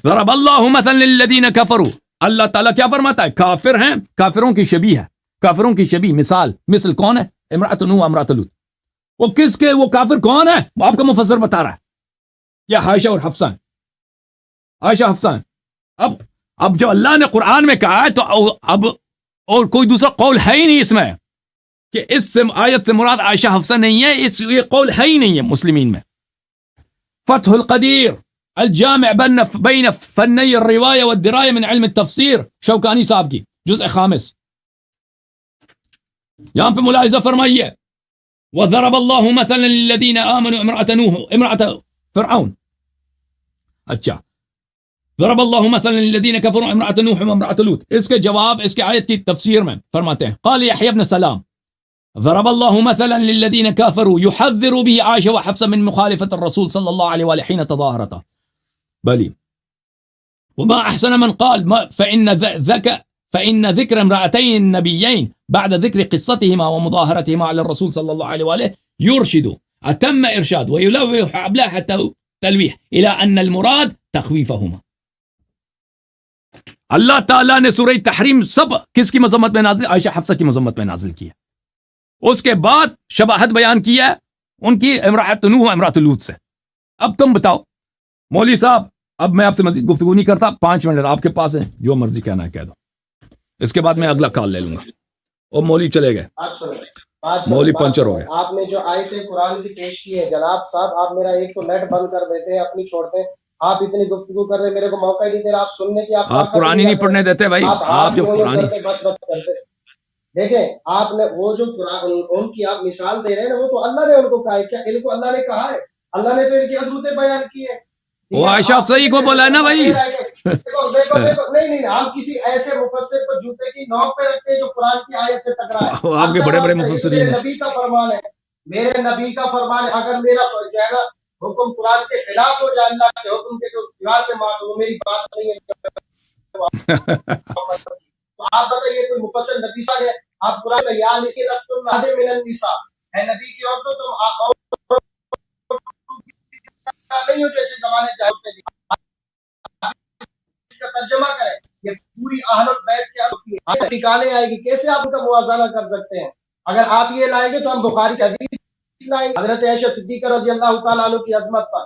ضرب اللہ مثلا للذین کفروا. اللہ تعالیٰ کیا فرماتا ہے؟ کافر ہیں, کافروں کی شبیہ ہے, کافروں کی شبیہ مثل کون ہے؟ امرأة نوح وامرأة لوط. وہ کس کے, وہ کافر کون ہے؟ وہ آپ کا مفسر بتا رہا ہے. یہ عائشہ اور حفصہ ہیں, عائشہ حفصہ ہیں. اب جب اللہ نے قرآن میں کہا ہے تو اب اور کوئی دوسرا قول ہے ہی نہیں اس میں کہ اس سے آیت سے مراد عائشہ حفصہ نہیں ہے, یہ قول ہے ہی نہیں ہے مسلمین میں. فتح القدیر الجامع بین فنی الروایہ والدرایہ من علم التفسیر, شوکانی صاحب کی جزء 5. یہاں پہ ملاحظہ فرمائیے. وضرب الله مثلا للذين آمنوا امرأة نوح امرأة فرعون. اچھا, ضرب الله مثلا للذين كفروا امرأة نوح وامرأة لوط. اس کے جواب اس کے آیت کی تفسیر میں فرماتے ہیں قال يحيى بن سلام ضرب الله مثلا للذين كفروا يحذر به عائشة وحفصة من مخالفة الرسول صلى الله عليه وآله حين تظاهرتا. بلي وما أحسن من قال فإن ذكر امرأتين النبيين بعد ذكر قصتهما ومظاهرتهما على الرسول صلى الله عليه وآله يرشد أتم إرشاد ويلوح أبلاح تلويح إلى أن المراد تخويفهما. اللہ تعالیٰ نے سورہ تحریم سب کس کی مذمت میں نازل؟ عائشہ حفصہ کی مذمت میں نازل کی ہے. اس کے بعد شباہت بیان کی ہے ان کی امرأة نوح و امرأة لوط سے. اب تم بتاؤ مولوی صاحب, اب میں آپ سے مزید گفتگو نہیں کرتا, 5 منٹ آپ کے پاس ہے, جو مرضی کہنا ہے کہہ دو, اس کے بعد میں اگلا کال لے لوں گا. اور مولوی چلے گئے, مولوی پنچر ہو گئے. آپ نے جو آیت قرآن کی پیش کی ہے جناب صاحب, آپ میرا ایک تو نیٹ بند کر دیتے ہیں, اپنی چھوڑتے ہیں, آپ اتنی گفتگو کر رہے, میرے کو موقع ہی نہیں دے رہا آپ سننے کی. آپ قرآن ہی نہیں پڑھنے دیتے بھائی, آپ جو قرآن بس کرتے. دیکھیں آپ نے وہ جو قرآن ان کی آپ مثال دے رہے ہیں نا, وہ تو اللہ نے ان کو کہا ہے. کیا ان کو اللہ نے کہا ہے؟ اللہ نے تو ان کی عظمتیں بیان کی ہے. وہ عائشہ حفصہ کو بولا ہے نا بھائی. نہیں, ہم کسی ایسے مفسر کو جوتے کی نوک پہ رکھتے ہیں جو قرآن کی آیت سے ٹکرائے. آپ کے بڑے بڑے مفسرین ہیں. میرے نبی کا فرمان ہے, میرے نبی کا فرمان ہے, اگر میرا جو ہے نا حکم قرآن کے خلاف ہو جائے, اللہ کے حکم کے جو دیوار پہ مار دو, وہ میری بات نہیں ہے. تو آپ بتائیے کوئی مفسر نبی صاحب ہے, آپ قرآن میں یا نسی لستم نادے من النساء ہے نبی کی عورتوں تم نہیں ہو جیسے زمانے چاہتے ہیں. اس کا ترجمہ کریں, یہ پوری اہل البیت کی عورت نکالے آئے گی, کیسے آپ ان کا موازنہ کر سکتے ہیں؟ اگر آپ یہ لائیں گے تو ہم بخاری سے حدیث لائیں گے حضرت عائشہ صدیقہ رضی اللہ تعالیٰ عنہ کی عظمت پر.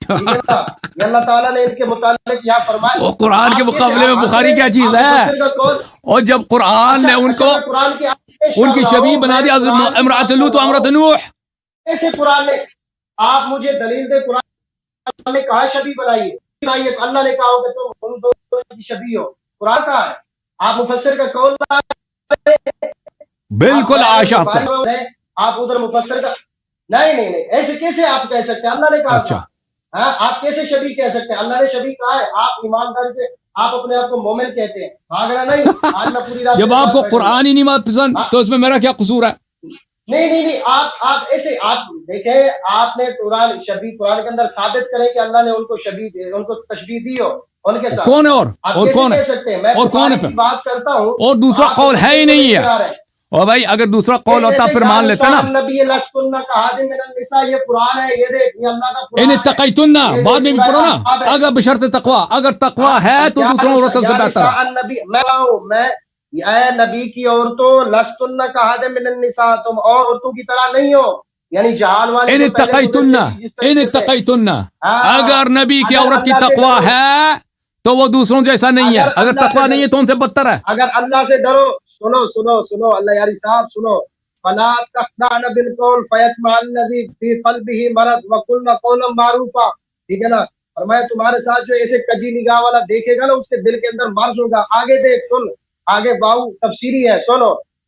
یہ اللہ تعالیٰ نے ان کے متعلق یہاں فرمایا, وہ قرآن کے مقابلے میں بخاری کیا چیز ہے؟ اور جب قرآن نے ان کو ان کی شبیہ بنا دیا امرأۃ لوط و امرأۃ نوح. ایسے قرآن نے, آپ مجھے دلیل دے, قرآن نے کہا شبیہ بنائیے, اللہ نے کہا کہ تم ان دونوں کی شبیہ ہو. قرآن کہا ہے, آپ مفسر کا قول بالکل عائشہ حفصہ, آپ ادھر مفسر کا نہیں, ایسے کیسے آپ کہہ سکتے ہیں؟ اللہ نے کہا. اچھا ہاں, آپ کیسے شبیہ کہہ سکتے ہیں؟ اللہ نے شبیہ کہا ہے. آپ ایمانداری سے آپ اپنے آپ کو مومن کہتے ہیں, بھاگنا نہیں. آج میں پوری رات جب آپ کو قرآن ہی نہیں پسند تو اس میں میرا کیا قصور ہے؟ نہیں, آپ ایسے آپ دیکھیں, آپ نے قرآن شبیہ قرآن کے اندر ثابت کریں کہ اللہ نے ان کو شبیہ ان کو تشبیہ دی ہو ان کے ساتھ. کون ہے اور کون ہے؟ اور کون ہے پھر؟ بات کرتا ہوں, اور دوسرا قول ہے ہی نہیں ہے. اور بھائی اگر دوسرا قول ہوتا پھر مان لیتے نا. نبی لستن کہا من النساء, یہ قرآن ہے, یہ دیکھ یہ اللہ کا قرآن ان ہے. اتقیتن بعد میں بھی پڑھو نا, اگر بشرط تقوی, اگر تقوی ہے تو دوسروں عورتوں سے بہتر ہے. میں اے نبی کی عورتوں, لستن کہا من النساء, تم اور عورتوں کی طرح نہیں ہو, یعنی جہان والے. ان اتقیتن اگر نبی کی عورت کی تقوی ہے تو وہ دوسروں جیسا نہیں ہے, اگر تقوی نہیں ہے تو ان سے بدتر ہے. اگر اللہ سے ڈرو, سنو اللہ یاری صاحب سنو, فلا تخضعن بالقول فیطمع الذی فی قلبہ مرض وقلن قولا معروفا. ٹھیک ہے نا, فرمایا تمہارے ساتھ جو ایسے کجی نگاہ والا دیکھے گا نا, اس کے دل کے اندر مرض ہوگا. آگے دیکھ, سن آگے, باؤ تفسیری ہے, سنو.